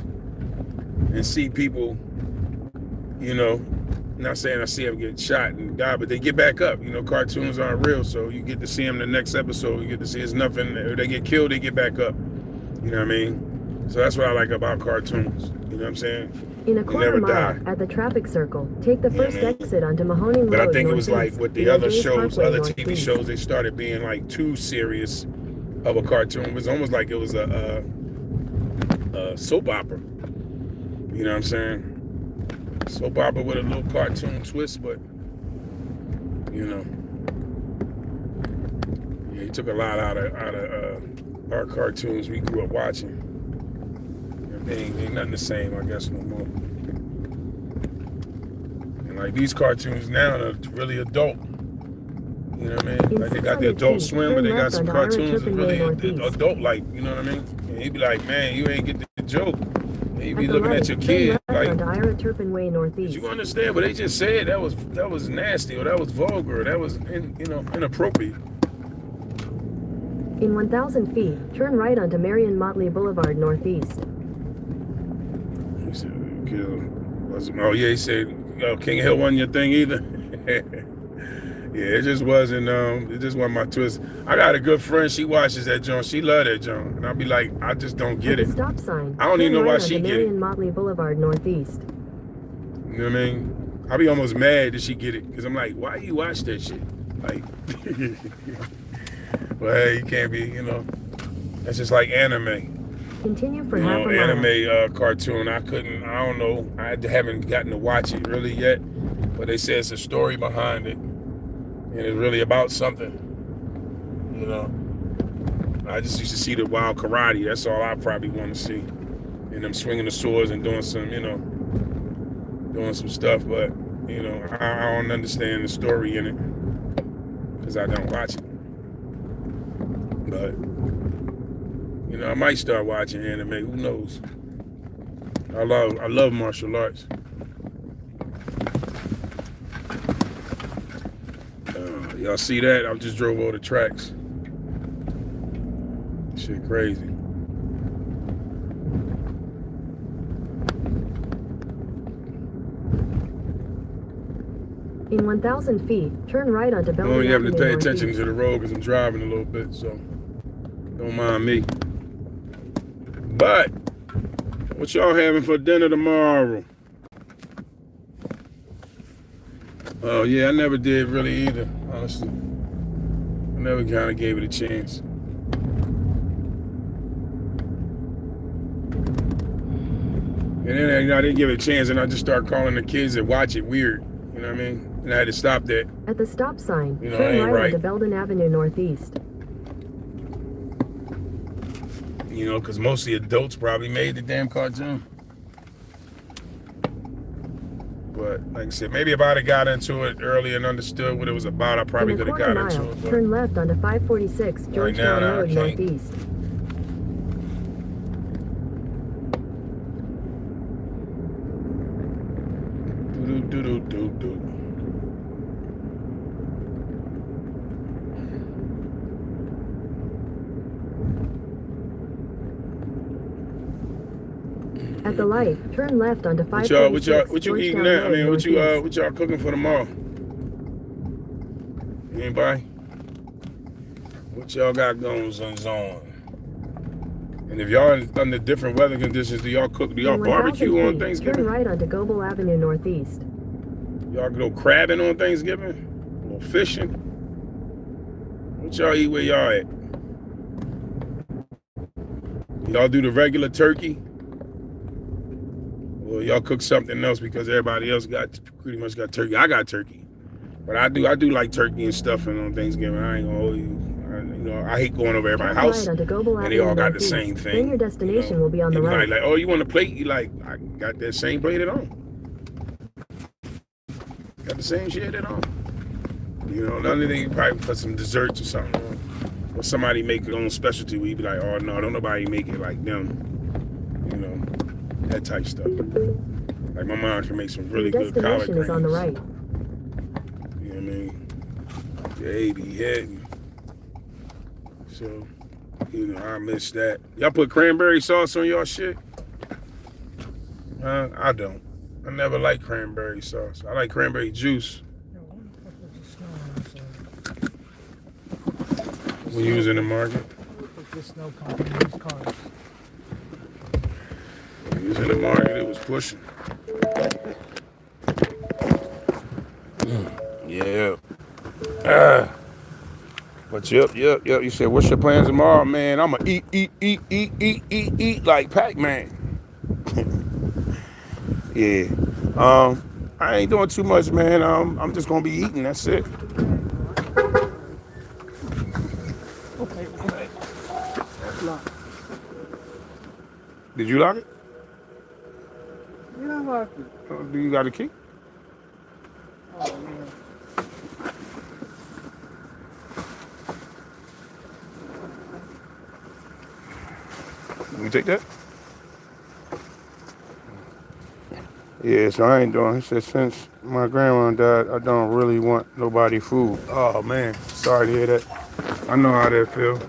and see people, you know, not saying I see them get shot and die, but they get back up. You know, cartoons aren't real, so you get to see them the next episode. You get to see it's nothing. If they get killed, they get back up. You know what I mean? So that's what I like about cartoons. You know what I'm saying? In a quarter mile at the traffic circle, take the first exit onto Mahoning Road. But I think it was like with the other shows, other Northeast. TV shows, they started being like too serious of a cartoon. It was almost like it was a soap opera. You know what I'm saying? Soap opera with a little cartoon twist, but you know, yeah, he took a lot out of our cartoons we grew up watching. And they ain't nothing the same, I guess, no more. And like these cartoons now are really adult. You know what I mean? Like they got the Adult Swim, but they got some cartoons that's really adult like. You know what I mean? And he'd be like, man, you ain't get the joke. And he'd be looking at your kid like, did you understand? But they just said that was nasty, or that was vulgar, or that was inappropriate. In 1,000 feet, turn right onto Marion Motley Boulevard Northeast. He said, oh yeah, he said, King Hill wasn't your thing either. Yeah, it just wasn't my twist. I got a good friend, she watches that joint. She love that joint. And I'll be like, I just don't get it. Stop sign. I don't even know why she get it. Marion Motley Boulevard Northeast. You know what I mean? I'll be almost mad that she get it. Because I'm like, why you watch that shit? Like, well, hey, you can't be, that's just like anime. Continue for half a mile. Anime cartoon. I don't know. I haven't gotten to watch it really yet. But they say it's a story behind it. And it's really about something, I just used to see the wild karate. That's all I probably want to see. And them swinging the swords and doing some, doing some stuff. But, I don't understand the story in it because I don't watch it. But, I might start watching anime. Who knows? I love martial arts. Y'all see that? I just drove over the tracks. Shit crazy. In 1,000 feet, turn right onto Belden I'm only having to pay Northeast. attention to the road because I'm driving a little bit, so don't mind me. But, what y'all having for dinner tomorrow? Oh yeah, I never did really either, honestly. I never kind of gave it a chance. And then I didn't give it a chance, and I just started calling the kids that watch it weird. You know what I mean? And I had to stop that. At the stop sign, I turn ain't right right. onto Belden Avenue Northeast. Because most of the adults probably made the damn cartoon. But like I said, maybe if I'd have got into it early and understood what it was about, I probably could have got into it. But turn left onto 546 Georgetown now, Road I can't. Northeast. do. At the light, turn left onto 546 What you eating Georgetown now? I Road mean, what Northeast. y'all cooking for tomorrow? Anybody? What y'all got going on? And if y'all under different weather conditions, do y'all In barbecue 1,000 on feet, Thanksgiving? Turn right onto Goble Avenue Northeast. Y'all go crabbing on Thanksgiving? Or fishing? What y'all eat where y'all at? Y'all do the regular turkey? Or y'all cook something else because everybody else pretty much got turkey? I got turkey. But I do like turkey and stuffing on Thanksgiving. I ain't gonna hold you. I hate going over everybody's house Right onto Goble and they all Avenue got the Northeast. same thing. Then your destination will be on the They be right. like, oh, you want a plate? You like, I got that same plate at home. Got the same shit at home. The only thing probably for some desserts or something. Or somebody make their own specialty where you be like, oh no, don't nobody make it like them. That type stuff. Like my mom can make some really good collard Destination greens. is on the right. You know what I mean? They be hitting. So, I miss that. Y'all put cranberry sauce on y'all shit? I don't. I never like cranberry sauce. I like cranberry juice. When you was in the market? When you was in the market, it was pushing. Yeah. But yep. You said, what's your plans tomorrow, man? I'ma eat like Pac-Man. Yeah. I ain't doing too much, man. I'm just gonna be eating. That's it. Okay. That's locked. Did you lock it? Yeah, I locked it. Do you got a key? Oh, man. Let me take that. Yeah, so I ain't doing. He said since my grandma died, I don't really want nobody food. Oh man, sorry to hear that. I know how that feels.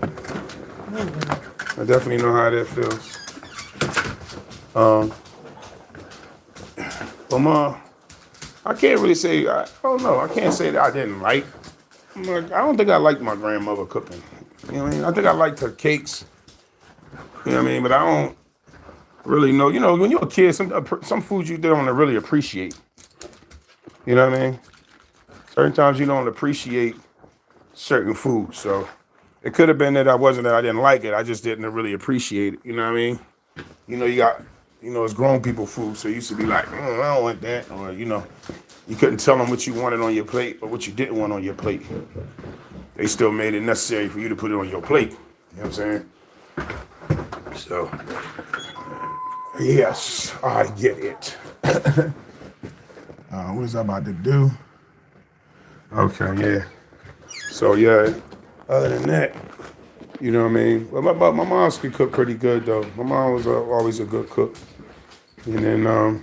I definitely know how that feels. But mom, I can't really say. I don't know. I can't say that I didn't like. I don't think I liked my grandmother cooking. You know what I mean? I think I liked her cakes. You know what I mean? But I don't really know. You know, when you're a kid, some foods you don't really appreciate. You know what I mean? Certain times you don't appreciate certain foods. So it could have been that I didn't like it. I just didn't really appreciate it. You know what I mean? You know, it's grown people food. So you used to be like, I don't want that. Or, you couldn't tell them what you wanted on your plate or what you didn't want on your plate. They still made it necessary for you to put it on your plate. You know what I'm saying? So, yes, I get it. What is I about to do? Okay, yeah. So, yeah, other than that, you know what I mean? Well, my mom could cook pretty good, though. My mom was always a good cook. And then, I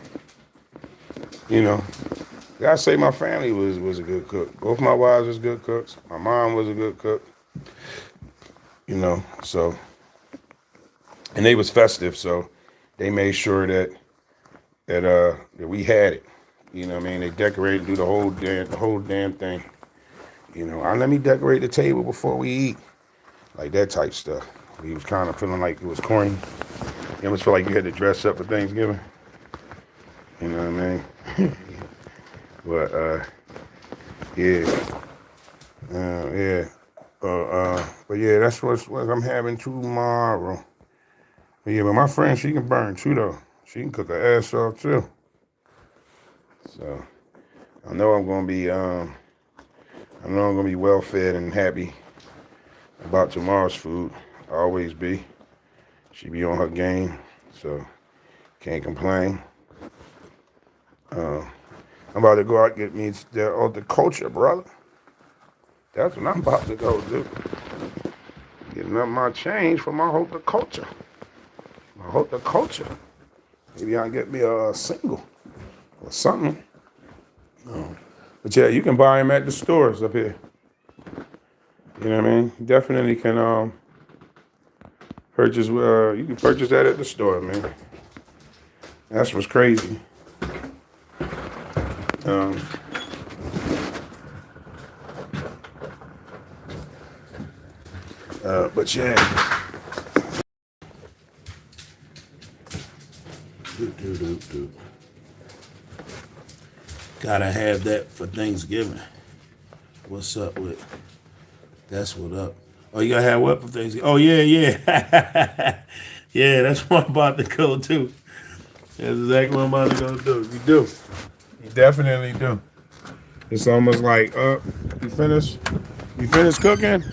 gotta say my family was a good cook. Both my wives was good cooks. My mom was a good cook. So, and they was festive, so they made sure that we had it. You know what I mean? They decorated, do the whole damn thing. Let me decorate the table before we eat. Like that type stuff. We was kind of feeling like it was corny. You almost feel like you had to dress up for Thanksgiving. You know what I mean? But yeah. But yeah, that's what I'm having tomorrow. But yeah, but my friend, she can burn too though. She can cook her ass off too. So I know I'm gonna be well fed and happy about tomorrow's food. Always be. She be on her game, so can't complain. I'm about to go out and get me the culture, brother. That's what I'm about to go do. Getting up my change for my horticulture. My horticulture. Maybe I'll get me a single or something. But yeah, you can buy them at the stores up here. You know what I mean? You definitely can purchase. You can purchase that at the store, man. That's what's crazy. But yeah. Gotta have that for Thanksgiving. What's up with? That's what up. Oh, you gotta have what for Thanksgiving? Oh yeah. Yeah, that's what I'm about to go do. That's exactly what I'm about to go do. You do. You definitely do. It's almost like, you finished cooking?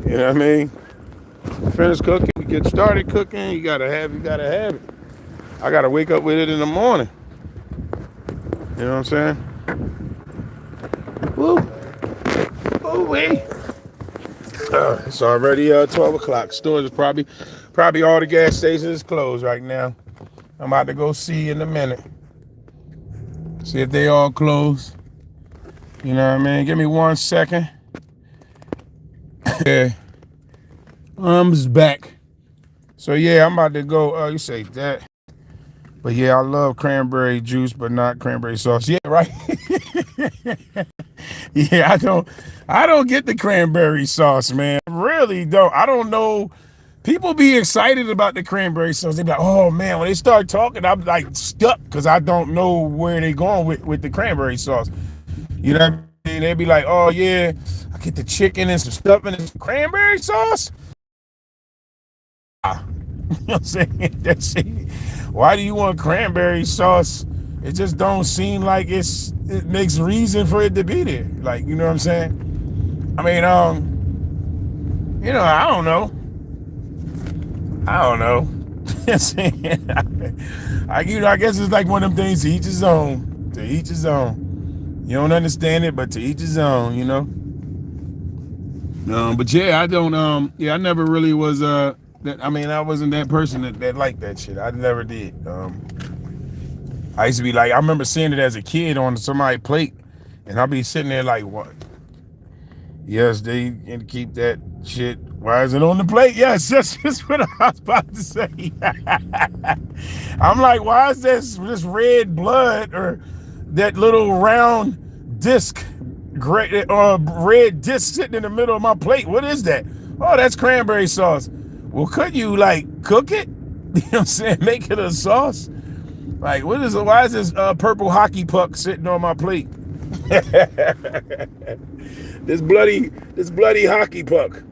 You know what I mean? You finish cooking, you get started cooking, you gotta have it. I gotta wake up with it in the morning. You know what I'm saying? Woo. Ooh wee. It's already 12 o'clock. Stores is probably all the gas stations is closed right now. I'm about to go see in a minute. See if they all closed. You know what I mean? Give me 1 second. Yeah. Arms back. So yeah, I'm about to go. You say that. But yeah, I love cranberry juice, but not cranberry sauce. Yeah, right. Yeah, I don't get the cranberry sauce, man. I really don't. I don't know. People be excited about the cranberry sauce. They be like, oh man, when they start talking, I'm like stuck because I don't know where they going with the cranberry sauce. You know what I mean? They be like, oh yeah, I get the chicken and some stuffing and some cranberry sauce. You know what I'm saying? That's it. Why do you want cranberry sauce It just don't seem like it makes reason for it to be there. Like, you know what I'm saying? I mean, I don't know. I guess it's like one of them things, to each his own. To each his own. You don't understand it, but to each his own, you know? But yeah, I don't, I never really was, I wasn't that person that liked that shit. I never did. I used to be like, I remember seeing it as a kid on somebody's plate, and I'll be sitting there like, what? Yes, they can keep that shit. Why is it on the plate? Yes, that's just what I was about to say. I'm like, why is this red blood or that little round disc, red disc sitting in the middle of my plate? What is that? Oh, that's cranberry sauce. Well, could you like cook it? You know what I'm saying? Make it a sauce? Like, why is this purple hockey puck sitting on my plate? This bloody hockey puck.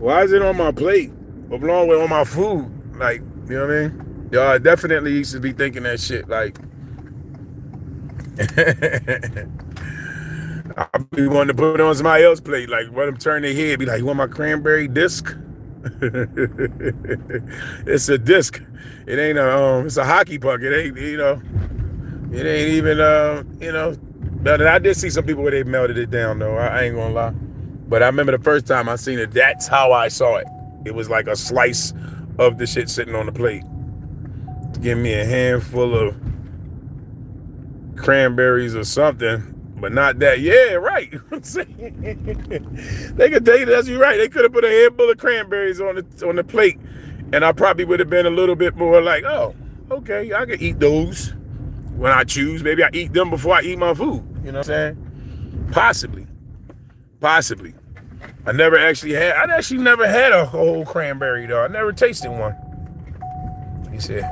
Why is it on my plate? Along with on my food? Like, you know what I mean? Y'all, I definitely used to be thinking that shit. Like, I'd be wanting to put it on somebody else's plate. Like, let them turn their head, be like, you want my cranberry disc? It's a disc. It ain't it's a hockey puck. It ain't, it ain't even, But I did see some people where they melted it down, though. I ain't gonna lie. But I remember the first time I seen it, that's how I saw it. It was like a slice of the shit sitting on the plate. Give me a handful of cranberries or something, but not that. Yeah, right. They could tell you that's you right. They could have put a handful of cranberries on the plate, and I probably would have been a little bit more like, oh, okay, I could eat those when I choose. Maybe I eat them before I eat my food. You know what I'm saying? Possibly. I actually never had a whole cranberry, though. I never tasted one. He said,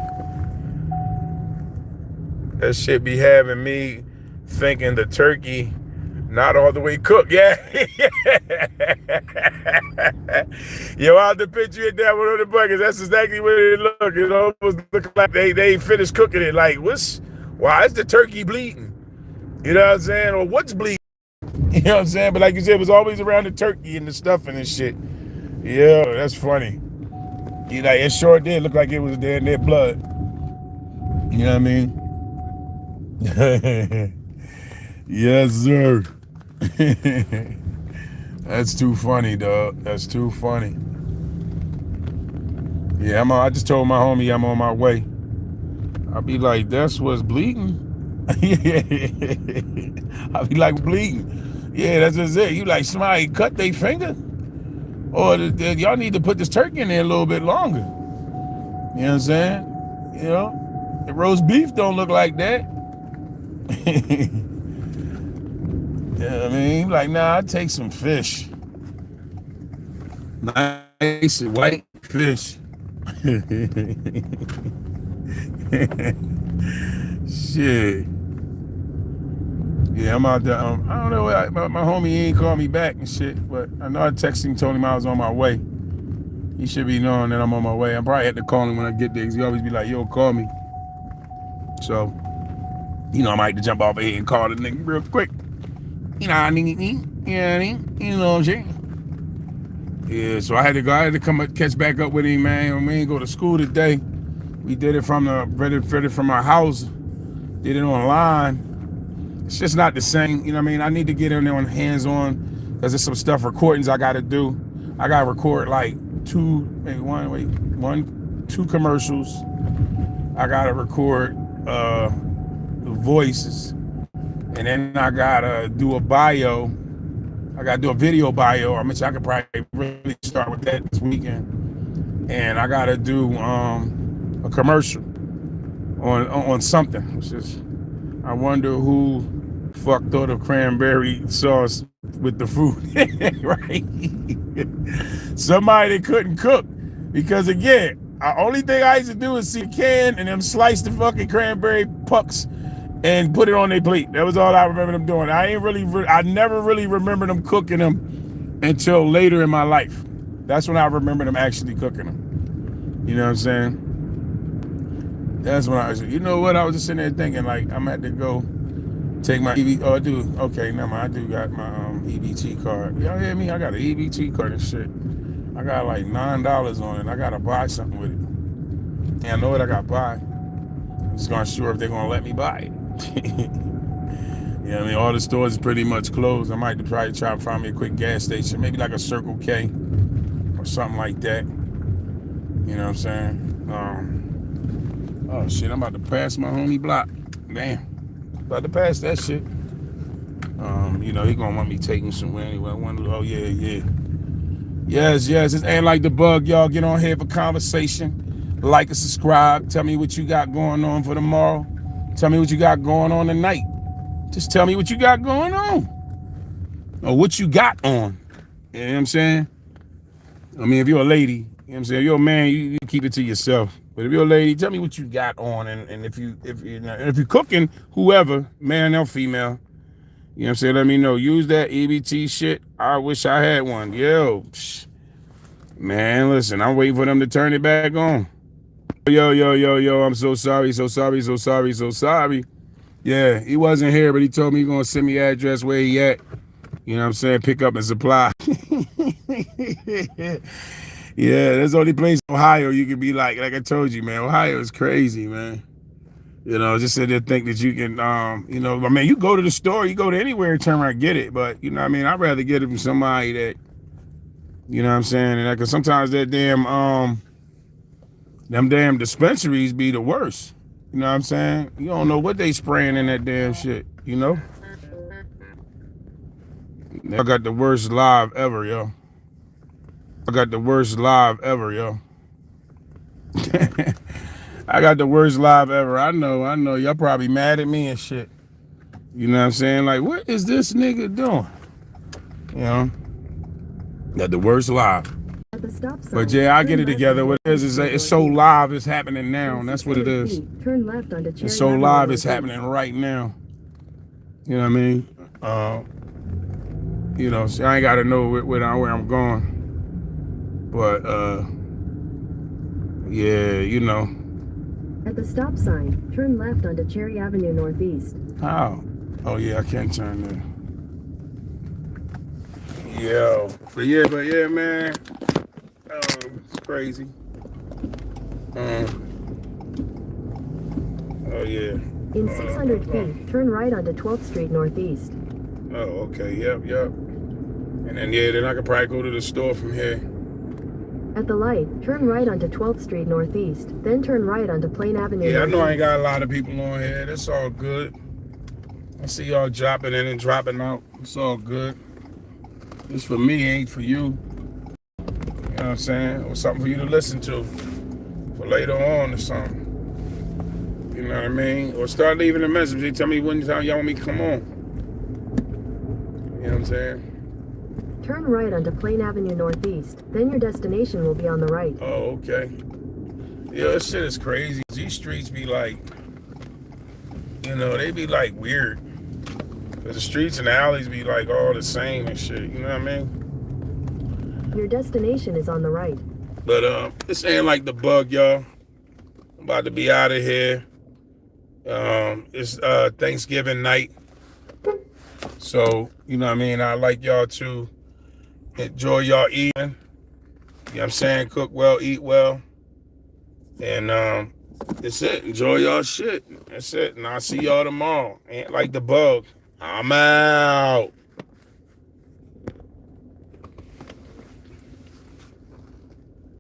that shit be having me thinking the turkey not all the way cooked. Yeah. Yo, I'll have to picture it down one of the buckets. That's exactly what it look. It almost look like they finished cooking it. Like, why is the turkey bleeding? You know what I'm saying? Or what's bleeding? You know what I'm saying? But like you said, it was always around the turkey and the stuffing and shit. Yeah, that's funny. It sure did look like it was there in their blood. You know what I mean? Yes, sir. That's too funny, dog. That's too funny. Yeah, I just told my homie I'm on my way. I'll be like, that's what's bleeding. I'll be like, bleeding. Yeah, that's just it. You like somebody cut their finger? Or y'all need to put this turkey in there a little bit longer. You know what I'm saying? The roast beef don't look like that. Yeah, I mean, like, nah, I'd take some fish. Nice white fish. Shit. Yeah, I'm out there. I don't know. My homie ain't called me back and shit, but I know I texted him, told him I was on my way. He should be knowing that I'm on my way. I probably had to call him when I get there, because he always be like, yo, call me. So, I might have to jump off ahead and call the nigga real quick. You know what I'm saying? Yeah, so I had to come catch back up with him, man. We ain't go to school today. We did it from our house. Did it online. It's just not the same. You know what I mean? I need to get in there on hands-on, because there's some stuff, recordings I got to do. I got to record like two commercials. I got to record the voices. And then I got to do a bio. I got to do a video bio. I could probably really start with that this weekend. And I got to do a commercial on something. Which is, I wonder who fucked up the cranberry sauce with the food, right? Somebody that couldn't cook, because again, the only thing I used to do is see a can and them slice the fucking cranberry pucks and put it on their plate. That was all I remember them doing. I never really remember them cooking them until later in my life. That's when I remember them actually cooking them. You know what I'm saying? That's when I was, you know what? I was just sitting there thinking, like, I'm at to go take my EBT. Oh, I do. Okay, never mind. I do got my EBT card. Y'all hear me? I got an EBT card and shit. I got like $9 on it. I gotta buy something with it. And I know what I gotta buy. I'm just not sure if they're gonna let me buy it. You know what I mean? All the stores is pretty much closed. I might probably try to find me a quick gas station, maybe like a Circle K or something like that. You know what I'm saying? Oh shit, I'm about to pass my homie block. Damn. About to pass that shit. You know, he gonna want me taking somewhere anyway. Oh yeah. Yes, it ain't like the bug, y'all. Get on here for conversation. Like and subscribe. Tell me what you got going on for tomorrow. Tell me what you got going on tonight. Just tell me what you got going on. Or what you got on. You know what I'm saying? I mean, if you're a lady, you know what I'm saying? If you're a man, you keep it to yourself. But if you're a lady, tell me what you got on. And if you're cooking, whoever, man or female, you know what I'm saying? Let me know. Use that EBT shit. I wish I had one. Yo, man, listen, I'm waiting for them to turn it back on. Yo, I'm so sorry. Yeah, he wasn't here, but he told me he's going to send me address where he at. You know what I'm saying? Pick up and supply. Yeah, that's the only place in Ohio you can be like I told you, man. Ohio is crazy, man. You know, just sit there think that you can, you know, I mean, you go to the store, you go to anywhere and turn around and get it. But, you know what I mean? I'd rather get it from somebody that, you know what I'm saying? And because sometimes that them damn dispensaries be the worst. You know what I'm saying? You don't know what they spraying in that damn shit, you know? I got the worst live ever, yo. I got the worst live ever. I know. Y'all probably mad at me and shit. You know what I'm saying? Like, what is this nigga doing? You know? Got the worst live. At the stop sign, But yeah, I get it turn together. What left it is, onto it's so Northeast. live, it's happening now. That's what it is. Turn left onto Cherry It's so Avenue live, it's Northeast. happening right now. You know what I mean? You know, so I ain't got to know where I'm going. But, yeah, you know. At the stop sign, turn left onto Cherry Avenue Northeast. How? Oh, yeah, I can't turn there. Yo. But yeah, man. It's crazy. Oh, yeah. In 600 feet, turn right onto 12th Street Northeast. Oh, okay. Yep. And then I could probably go to the store from here. At the light, turn right onto 12th Street Northeast, then turn right onto Plain Avenue Yeah, I know I ain't Northeast. got a lot of people on here. That's all good. I see y'all dropping in and dropping out. It's all good. It's for me, ain't for you. You know what I'm saying? Or something for you to listen to for later on or something. You know what I mean? Or start leaving a message. They tell me when y'all want me to come on. You know what I'm saying? Turn right onto Plain Avenue Northeast, then your destination will be on the right. Oh, okay. Yeah, this shit is crazy. These streets be like, you know, they be like weird. Cause the streets and the alleys be like all the same and shit. You know what I mean? Your destination is on the right. But this ain't like the bug, y'all. I'm about to be out of here. It's Thanksgiving night. So, you know what I mean? I like y'all to enjoy y'all eating. You know what I'm saying? Cook well, eat well. And that's it. Enjoy y'all shit. That's it. And I'll see y'all tomorrow. Ain't like the bug. I'm out.